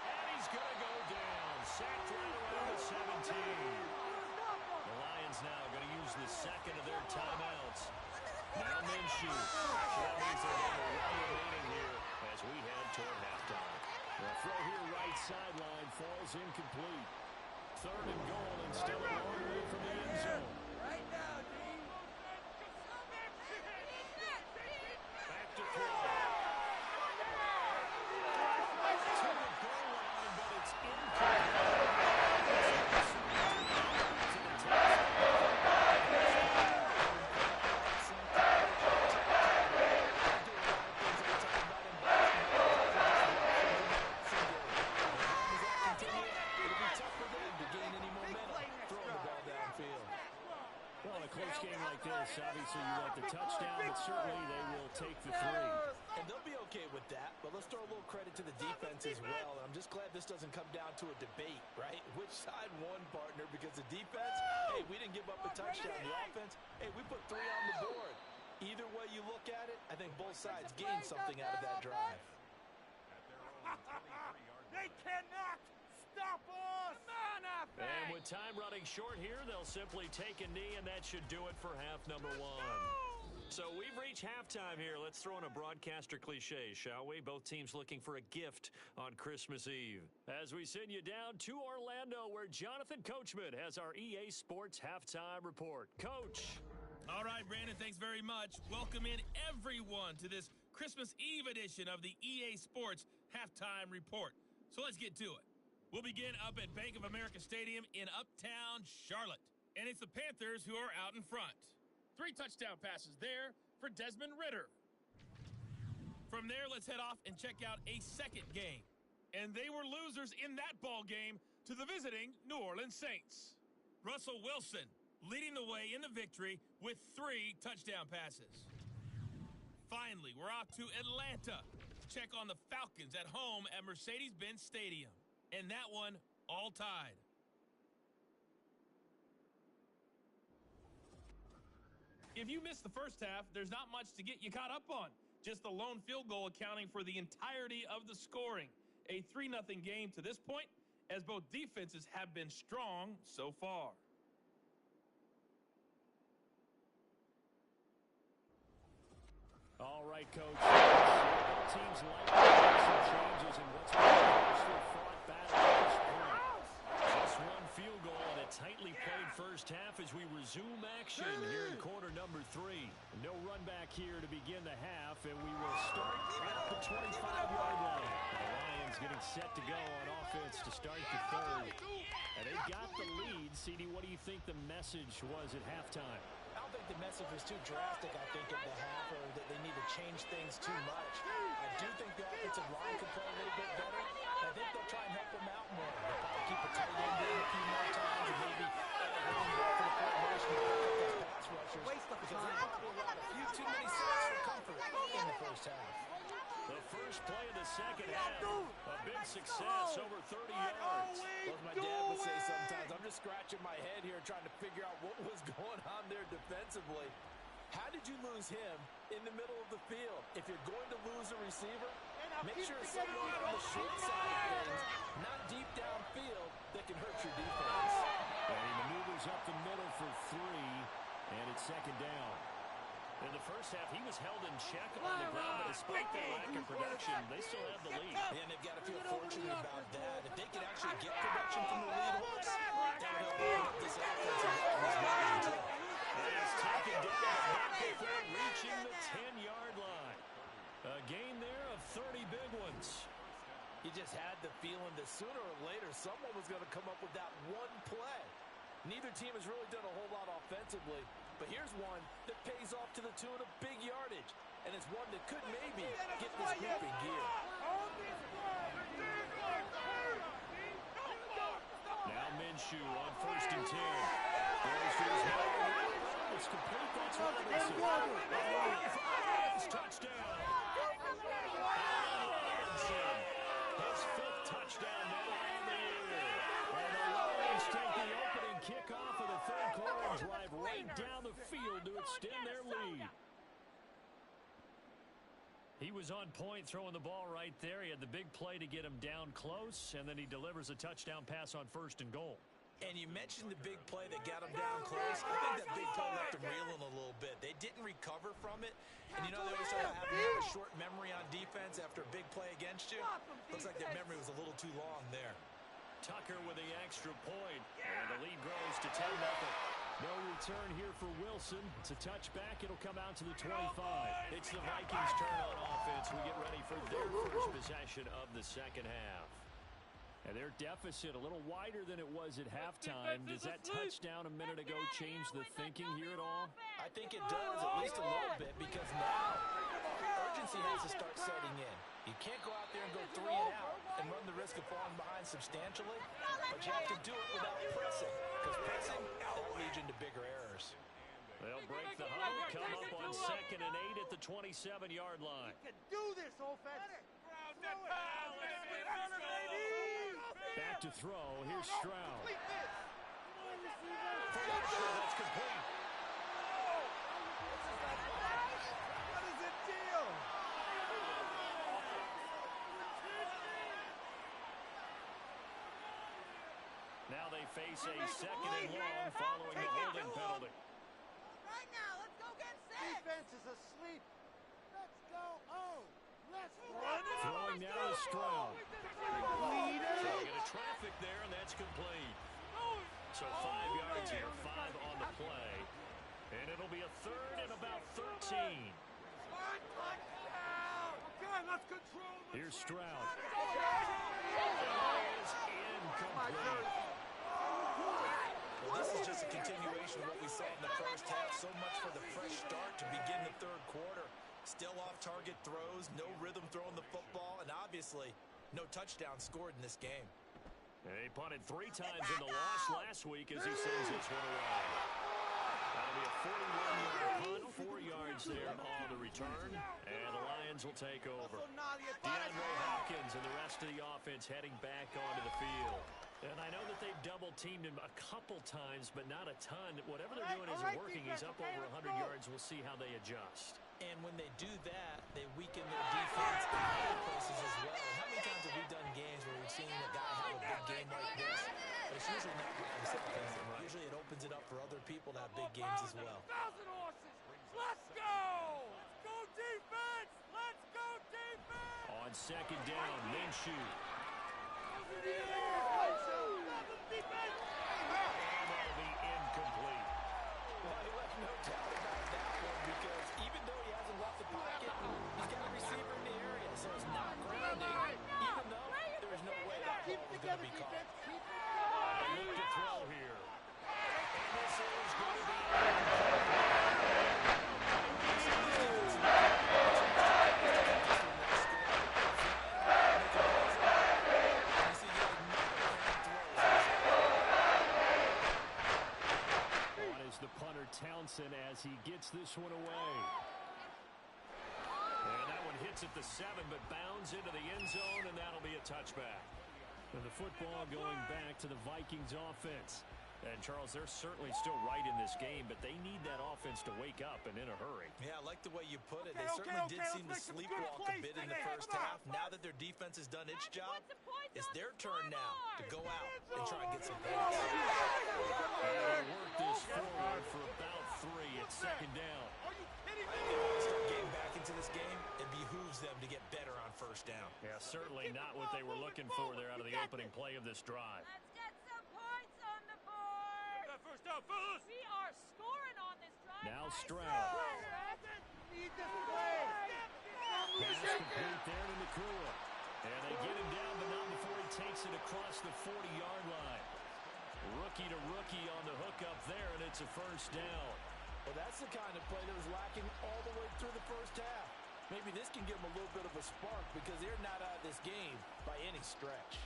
And he's going to go down. Sacked right around the 17. The Lions now going to use the 2nd of their timeouts. Now Minshew. That means they're going to run remaining here as we head toward halftime. The throw here right sideline falls incomplete. 3rd and goal and still a long way from the end zone. Right now, Dean. Back to throw. To the goal line, but it's incomplete. Obviously, you want the touchdown, but certainly they will take the 3. And they'll be okay with that, but let's throw a little credit to the defense as well. I'm just glad this doesn't come down to a debate, right? Which side won, partner? Because the defense, hey, we didn't give up a touchdown. The offense, hey, we put 3 on the board. Either way you look at it, I think both sides gained something out of that drive. They cannot stop us! And with time running short here, they'll simply take a knee, and that should do it for half number 1. So we've reached halftime here. Let's throw in a broadcaster cliche, shall we? Both teams looking for a gift on Christmas Eve. As we send you down to Orlando, where Jonathan Coachman has our EA Sports halftime report. Coach. All right, Brandon, thanks very much. Welcome in everyone to this Christmas Eve edition of the EA Sports halftime report. So let's get to it. We'll begin up at Bank of America Stadium in Uptown Charlotte. And it's the Panthers who are out in front. 3 touchdown passes there for Desmond Ridder. From there, let's head off and check out a second game. And they were losers in that ball game to the visiting New Orleans Saints. Russell Wilson leading the way in the victory with 3 touchdown passes. Finally, we're off to Atlanta to check on the Falcons at home at Mercedes-Benz Stadium. And that one all tied. If you missed the first half, there's not much to get you caught up on. Just the lone field goal accounting for the entirety of the scoring. A 3-0 game to this point, as both defenses have been strong so far. All right, Coach. Both teams like to make some changes in what's been a closely fought battle at this point. Just one field goal in a tightly played first half as we resume action here in quarter number 3. No run back here to begin the half, and we will start at the 25-yard line. The Lions getting set to go on offense to start the third. And they got the lead. CD, what do you think the message was at halftime? I don't think the message was too drastic, I think, at the half, or that they need to change things too much. I do think the offensive line could play a little bit better. I think they'll try and help them out more. They'll probably keep a tight end in a few more times and maybe running back for the formation to pick up those pass rushers. Because they probably allowed a few too many sacks for comfort in the first half. The first play of the second half, a big success, over 30 yards. Well, as my dad would say sometimes, I'm just scratching my head here trying to figure out what was going on there defensively. How did you lose him in the middle of the field? If you're going to lose a receiver, make sure it's someone on the short side of things, not deep downfield, that can hurt your defense. And he maneuvers up the middle for 3, and it's second down. In the first half, he was held in check on the ground, but despite their lack of production, they still have the lead. And they've got to feel fortunate about that. If they can actually get production from the lead horse, that'll help build up this offensive line. And he's taken down back before reaching the 10-yard line. A gain there of 30 big ones. He just had the feeling that sooner or later someone was going to come up with that one play. Neither team has really done a whole lot offensively, but here's one that pays off to the tune of big yardage, and it's one that could maybe get this group in gear. Now Minshew on 1st and 10. It's complete. That's Robinson. Touchdown. Robinson. His 5th touchdown now on the year. And the Lions take the opening kickoff of the third quarter and drive right down the field to extend their lead. He was on point throwing the ball right there. He had the big play to get him down close, and then he delivers a touchdown pass on 1st and goal. And you mentioned the big play that got him down close. I think that big play left him reeling a little bit. They didn't recover from it. And you know, they always talk about having to have a short memory on defense after a big play against you. Looks like their memory was a little too long there. Tucker with the extra point. And the lead grows to 10-0. No return here for Wilson. It's a touchback. It'll come out to the 25. It's the Vikings' turn on offense. We get ready for their first possession of the second half. And their deficit a little wider than it was at halftime. Does that touchdown a minute ago change the thinking here at all? I think it does, at least a little bit, because now urgency has to start setting in. You can't go out there and go 3 and out and run the risk of falling behind substantially, but you have to do it without pressing, because pressing, that leads into bigger errors. They'll break the huddle, come up on 2nd and 8 at the 27-yard line. You can do this, offense. Back to throw. Here's Stroud. That's complete. What is the deal? Now they face a 2nd and long following the holding penalty. Right now, let's go get set. Defense is So 5 yards here, 5 on the play. And it'll be a third and about 13. Here's Stroud. Is incomplete. Well, this is just a continuation of what we saw in the first half. So much for the fresh start to begin the third quarter. Still off-target throws, no rhythm throwing the football, and obviously no touchdown scored in this game. He punted 3 times in the loss last week as he sends this one away. That'll be a 41-yard punt, 4 yards there on the return, and the Lions will take over. DeAndre Hopkins and the rest of the offense heading back onto the field. And I know that they've double-teamed him a couple times, but not a ton. Whatever they're doing isn't working. He's up over 100 yards. We'll see how they adjust. And when they do that, they weaken their defense in other places as well. How many times have we done games where we've seen a guy have a big game like this? But it's usually not by himself. Usually it opens it up for other people to have big games as well. Let's go! Let's go defense! Let's go defense! On second down, Minshew. And that'll be incomplete. Well, he left no doubt about that one because even though he hasn't left the pocket, he's got a receiver in the area, so it's not grounding, even though there's no way that ball is going to be caught. A look to throw here. And this is going to be the punter Townsend as he gets this one away. And that one hits at the 7, but bounds into the end zone, and that'll be a touchback. And the football going back to the Vikings offense. And, Charles, they're certainly still right in this game, but they need that offense to wake up and in a hurry. Yeah, I like the way you put it. They certainly did seem to sleepwalk a bit in the first half. Now that their defense has done its job, it's their turn now to go out and try and get some points. They'll work this forward for about 3 at second down. If they want to start getting back into this game, it behooves them to get better on first down. Yeah, certainly not what they were looking for there out of the opening play of this drive. Let's get some points on the board. First down, fellas. We are scoring on this drive. Now Stroud. Need this play. Pass complete there to Nakua. And they get him down, but not before he takes it across the 40-yard line. Rookie to rookie on the hookup there, and it's a first down. Well, that's the kind of play that was lacking all the way through the first half. Maybe this can give them a little bit of a spark because they're not out of this game by any stretch.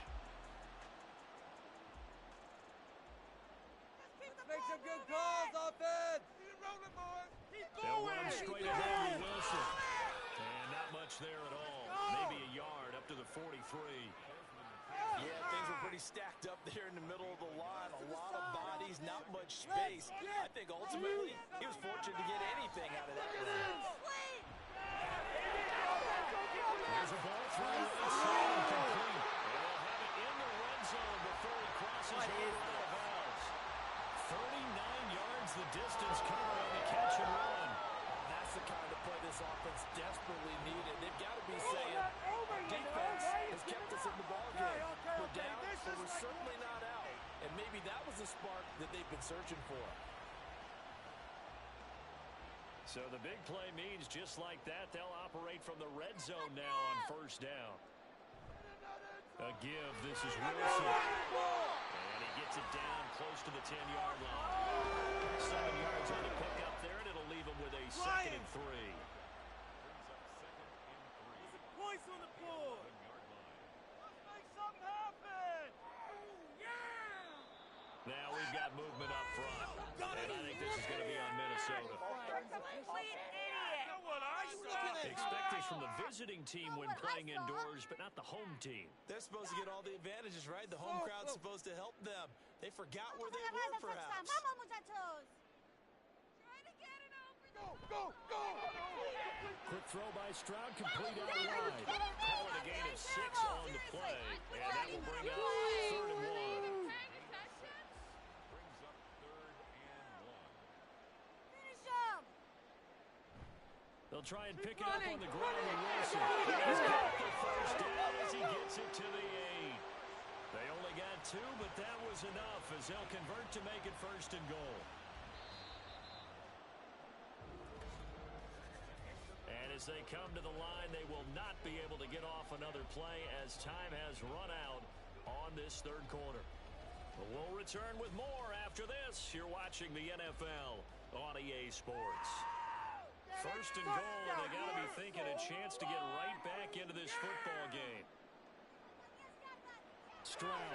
Make some good calls, offense. Keep rolling, boys. They'll run straight ahead with Wilson. And not much there at all. Maybe a yard up to the 43. Yeah, things were pretty stacked up there in the middle of the line. A lot of bodies, not much space. I think ultimately he was fortunate to get anything out of that run. There's a ball through. It's incomplete. And they'll have it in the red zone before he crosses over out of bounds. 39 yards the distance cover on the catch and run. That's the kind of play this offense desperately needed. They've got to be saying, defense has kept us in the ballgame. We're down, but we're certainly not out. And maybe that was the spark that they've been searching for. So the big play means just like that, they'll operate from the red zone now on first down. A give, this is Wilson. And he gets it down close to the 10-yard line. 7 yards on the pickup there, and it'll leave him with a 2nd and 3. Points on the board. Let's make something happen. Yeah. Now we've got movement up front. And I think this is going to be on Minnesota. Complete idiot. Expect this from the visiting team when playing indoors, but not the home team. They're supposed to get all the advantages, right? The home crowd's supposed to help them. They forgot where they were, perhaps. Vamos, muchachos. Try to get it over. Go. Quick throw by Stroud, complete out wide. Call it a gain of 6 on the play, and that will bring up 3rd and 1. They'll try and pick it up on the ground with Wilson. He's got the first down as he gets it to the 8. They only got two, but that was enough as they'll convert to make it 1st and goal. And as they come to the line, they will not be able to get off another play as time has run out on this 3rd quarter. We'll return with more after this. You're watching the NFL on EA Sports. 1st and goal, and they got to be thinking a chance to get right back into this football game. Stroud. And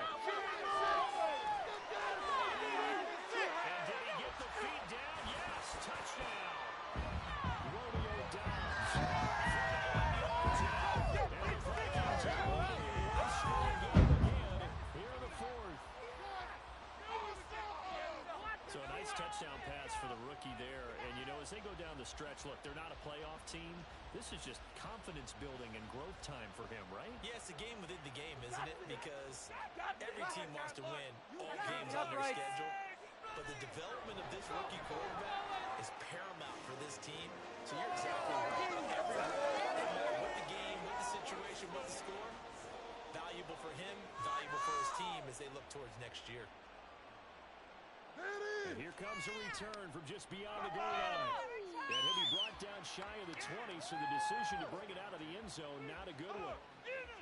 did he get the feet down? Yes, touchdown. Romeo Dobbs. And the Vikings are leading one scoring game again here in the 4th. So a nice touchdown pass for the rookie there. And, you know, as they go down the stretch, look, they're not a playoff team. This is just confidence building and growth time for him, right? Yeah, it's a game within the game, isn't it? Because every team wants to win all games on their schedule. But the development of this rookie quarterback is paramount for this team. So you're exactly right. Every role, with the game, with the situation, with the score, valuable for him, valuable for his team as they look towards next year. And here comes a return from just beyond the goal line. And he'll be brought down shy of the 20, so the decision to bring it out of the end zone, not a good one.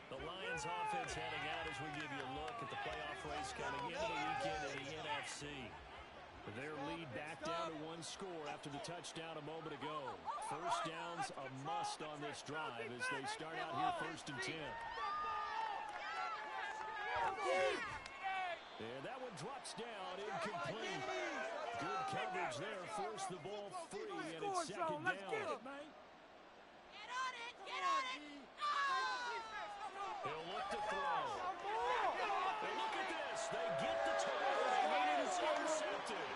The Lions offense heading out as we give you a look at the playoff race coming into the weekend in the NFC. Their lead back down to 1 score after the touchdown a moment ago. 1st downs a must on this drive as they start out here 1st and 10. And that one drops down, incomplete. Good coverage there, forced the ball free, and it's 2nd down. Get on it! Get on it! He'll look to throw. And look at this. They get the turnover, and it's intercepted.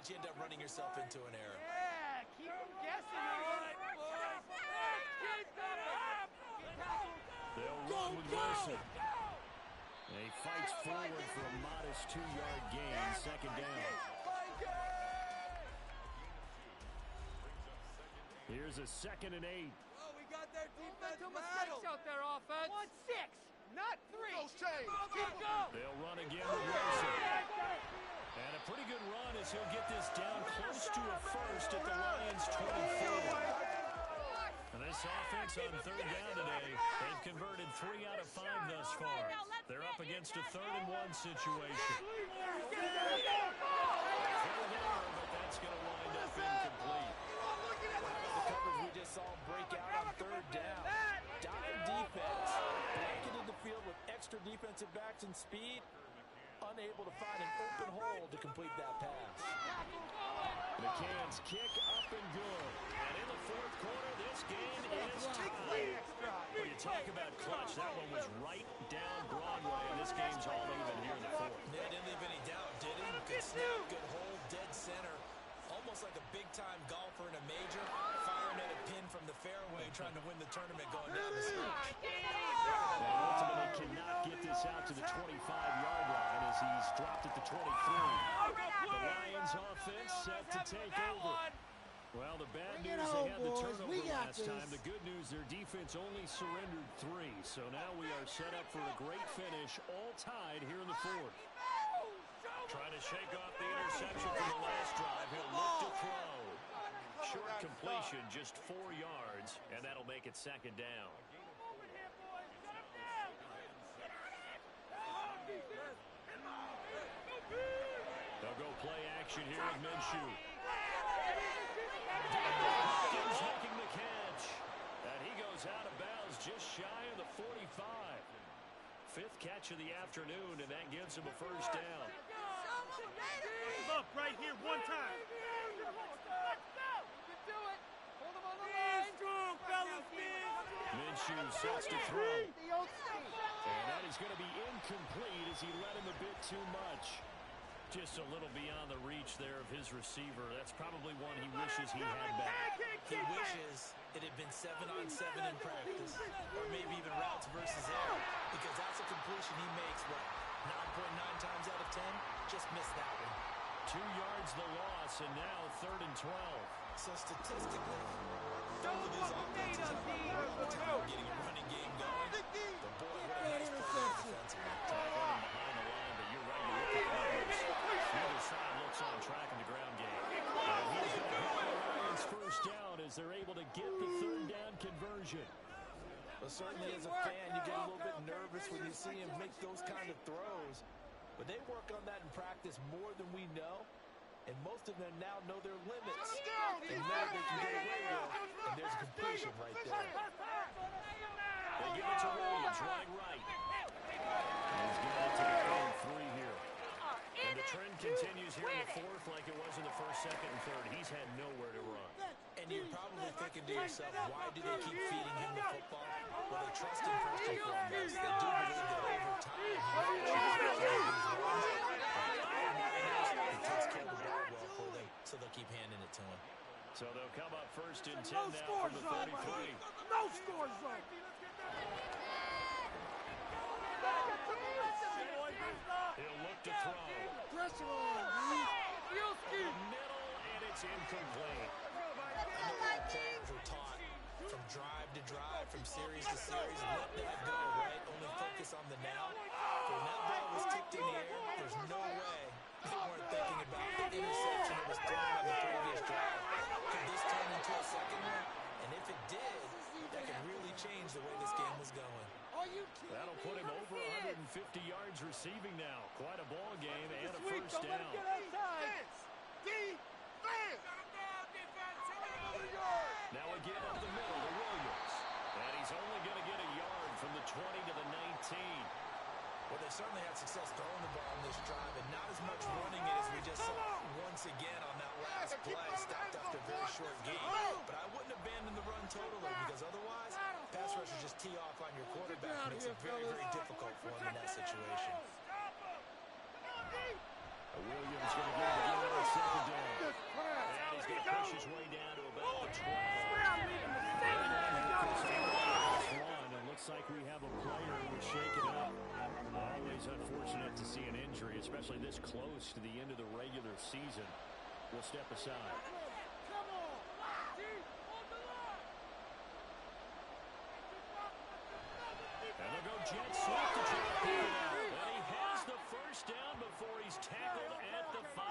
that you end up running yourself into an error. Yeah, keep them guessing, all right, boys. Keep them up. They'll run with Wilson. And he fights forward for a modest 2-yard gain, 2nd down. Here's a 2nd and 8. Oh, we got their defense Two rattled. mistakes out there, offense. 1-6, not 3. Those chains. Go. They'll run again with Wilson. And a pretty good run as he'll get this down close to a first at the Lions' 24. And this offense on 3rd down today, they've converted 3 out of 5 thus far. They're up against a 3rd and 1 situation. But that's going to wind up incomplete. The coverage we just saw break out on 3rd down. Dime defense, blanketed the field with extra defensive backs and speed, unable to find an open hole to complete that pass. McCann's kick up and good. And in the 4th quarter, this game is tied. When you talk about clutch, that one was right down Broadway, and this game's all even here in the 4th. Yeah, didn't leave any doubt, did he? Good snap, good hold, dead center. Almost like a big-time golfer in a major, firing at a pin from the fairway, trying to win the tournament going down the stretch. And ultimately cannot get this out to the 25-yard line as he's dropped at the 23. The Lions offense set to take over. Well, the bad news, they had the turnover last time. The good news, their defense only surrendered 3. So now we are set up for a great finish, all tied here in the 4th. Trying to shake off the interception from the last drive. He'll look to throw. Short completion, just 4 yards, and that'll make it 2nd down. They'll go play action here with Minshew. Hopkins making the catch. And he goes out of bounds just shy of the 45. 5th catch of the afternoon, and that gives him a 1st down. Up right here one time. You can do it. Hold him on the line. Strong, fellas, man. Minshew sets to throw. And that is going to be incomplete as he led him a bit too much. Just a little beyond the reach there of his receiver. That's probably one he wishes he had back. He wishes it had been 7-on-7 in practice, or maybe even routes versus air, because that's a completion he makes, what, 9.9 times out of 10? Just missed that one. 2 yards the loss, and now 3rd and 12. So statistically, both of these offenses have a hard time getting a running game going. But boy, what a nice play defensively. Tackling him behind the line, but you're right, you look at the numbers. Neither side looks on track in the ground game. And he's going to help the Lions first down as they're able to get the 3rd down conversion. Well, certainly as a fan, you get a little bit nervous when you see him make those kind of throws. But they work on that in practice more than we know. And most of them now know their limits. They know they can get away with. And there's a completion right there. They give it to Williams, running right. He's getting it to the 3 here. And the trend continues here in the 4th like it was in the 1st, 2nd, and 3rd. He's had nowhere to run. And you're probably thinking to yourself, why do they keep feeding him the football? Well, they trust him first and foremost. They do believe that over time, he takes care of the ball well for them, so they'll keep handing it to him. So they'll come up 1st and 10 now from the 33. No score zone. He'll look to throw. Pressure on. Middle, and it's incomplete. Players were taught from drive to drive, from series to series, let that go, right? Only focus on the now. So when that ball was tipped in the air, there's no way they weren't thinking about the interception that was thrown on the previous drive. Could this turn into a second one? And if it did, that could really change the way this game was going. That'll put him over 150 yards receiving now. Quite a ball game and a first down. Now again up the middle to Williams. And he's only going to get a yard from the 20 to the 19. Well, they certainly had success throwing the ball on this drive, and not as much running it as we just saw once again on that last play, stopped after a very short game. But I wouldn't abandon the run totally, because otherwise, pass rushers just tee off on your quarterback. Makes it very, very difficult for him in that situation. Williams going to get it again on 2nd down. And he's going to push his way down to about the 12. And looks like we have a player who's shaken up. Always unfortunate to see an injury, especially this close to the end of the regular season. We'll step aside. And they'll go jet sweep to try to pick it out. And he has the first down before he's tackled at the 5.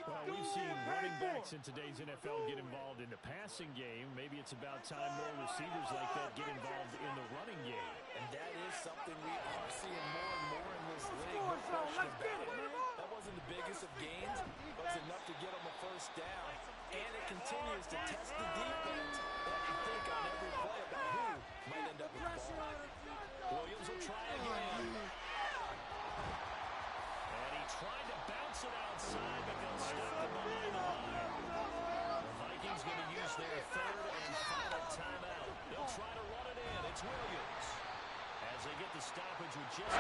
Well, we've seen running backs in today's NFL get involved in the passing game. Maybe it's about time more receivers like that get involved in the running game. And that is something we are seeing more and more in this league. No question about it. That wasn't the biggest of gains, but it's enough to get them a first down. And it continues to test the defense. Let you think on every play about who might end up with the ball. Williams will try again. And he tried to bounce it outside, but they'll stop him behind the line. The Vikings going to use their 3rd and final timeout. They'll try to run it in. It's Williams. As they get the stoppage with just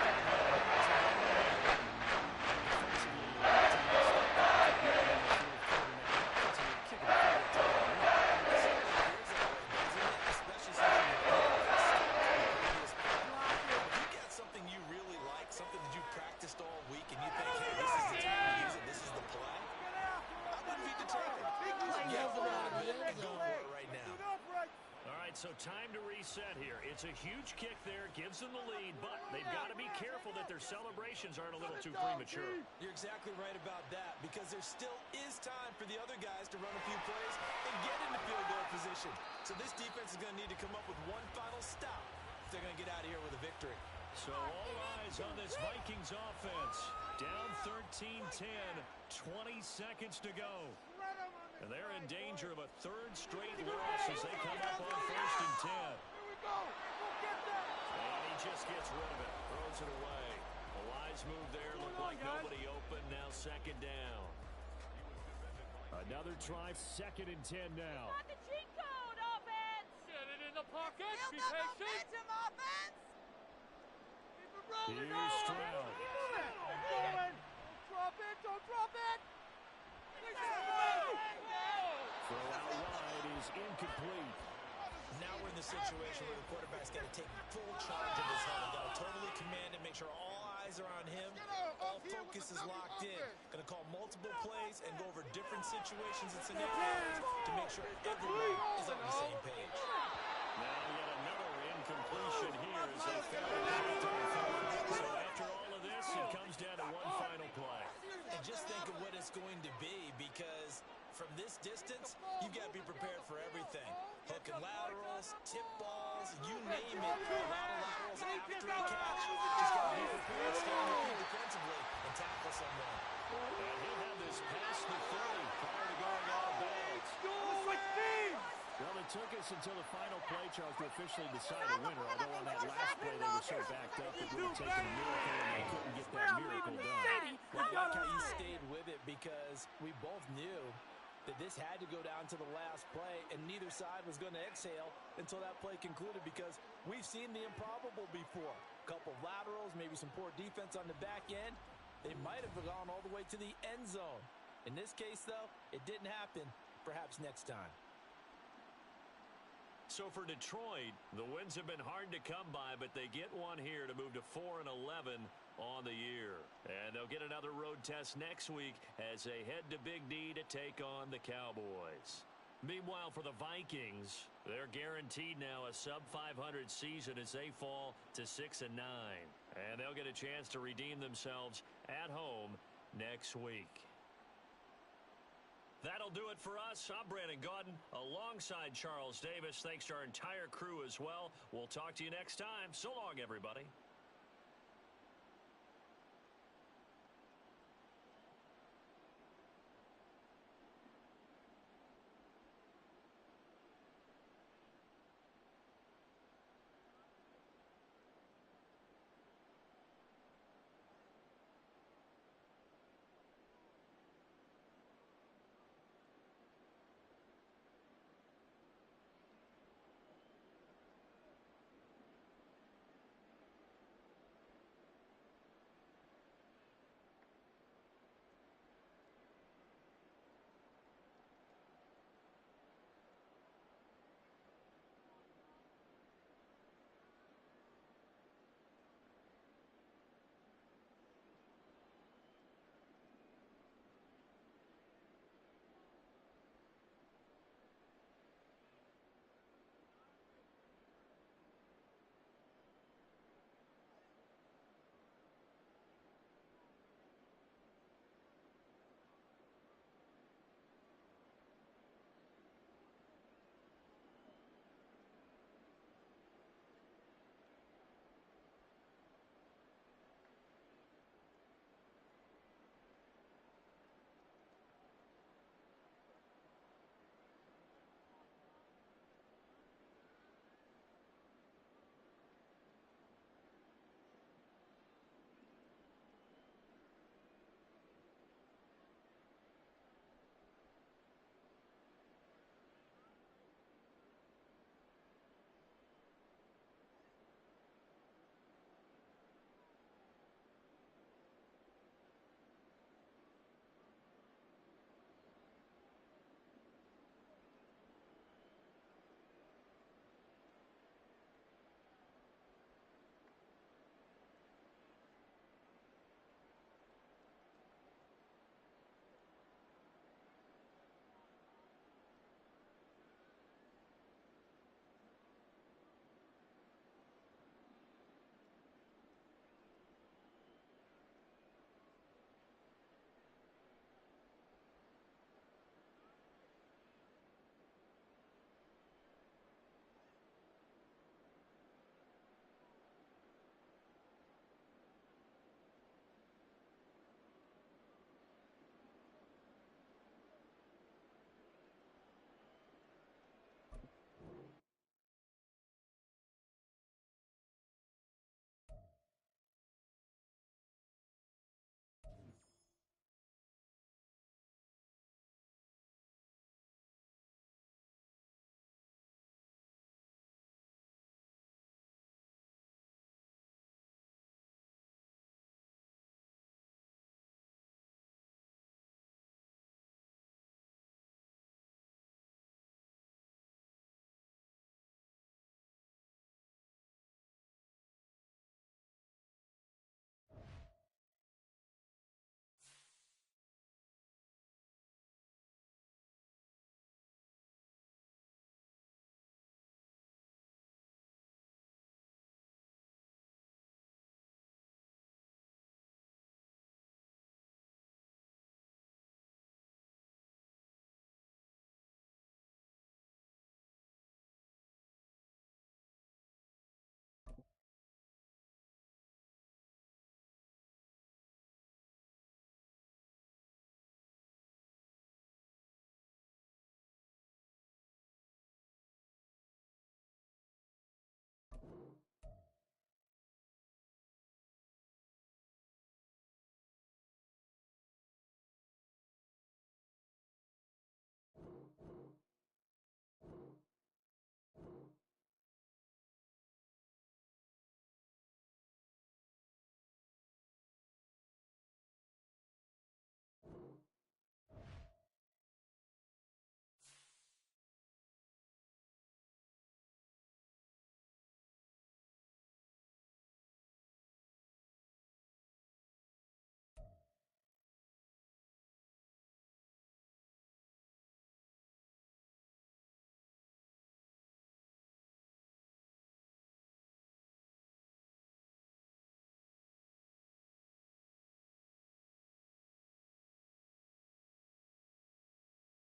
So time to reset here. It's a huge kick there, gives them the lead, but they've got to be careful that their celebrations aren't a little too premature. You're exactly right about that, because there still is time for the other guys to run a few plays and get into field goal position. So this defense is going to need to come up with one final stop if they're going to get out of here with a victory. So all eyes on this Vikings offense. Down 13-10, 20 seconds to go. And they're in danger of a 3rd straight loss as they come up on 1st and 10. And he just gets rid of it, throws it away. A wise move there, looked like nobody open, now 2nd down. Another try, 2nd and 10 now. Got the cheat code, offense! Get it in the pocket, be patient! Offense! Here's Stroud. Don't drop it! Throw out wide is incomplete. Now we're in the situation where the quarterback's got to take full charge of his huddle. Got to totally command it, make sure all eyes are on him. All focus is locked in. Going to call multiple plays and go over different situations and scenarios to make sure everyone is on the same page. Now yet another incompletion here as they fail to get it to the field. So after all of this, it comes down to one final play. And just think of what it's going to be, because from this distance, you've got to be prepared for everything. Hook and laterals, tip balls, you name it. A lot of laterals after a catch. Just got to be prepared, stay on your feet defensively, and tackle someone. And he had this past the 30 prior to going out of bounds. Well, it took us until the final play, Charles, to officially decide a winner, although on that last play they were so backed up it would have taken a miracle and they couldn't get that miracle done. Well, I like how you stayed with it, because we both knew that this had to go down to the last play, and neither side was going to exhale until that play concluded, because we've seen the improbable before. A couple laterals, maybe some poor defense on the back end. They might have gone all the way to the end zone. In this case, though, it didn't happen. Perhaps next time. So for Detroit, the wins have been hard to come by, but they get one here to move to 4-11 on the year. And they'll get another road test next week as they head to Big D to take on the Cowboys. Meanwhile, for the Vikings, they're guaranteed now a sub-500 season as they fall to 6-9. And they'll get a chance to redeem themselves at home next week. That'll do it for us. I'm Brandon Gaudin alongside Charles Davis. Thanks to our entire crew as well. We'll talk to you next time. So long, everybody.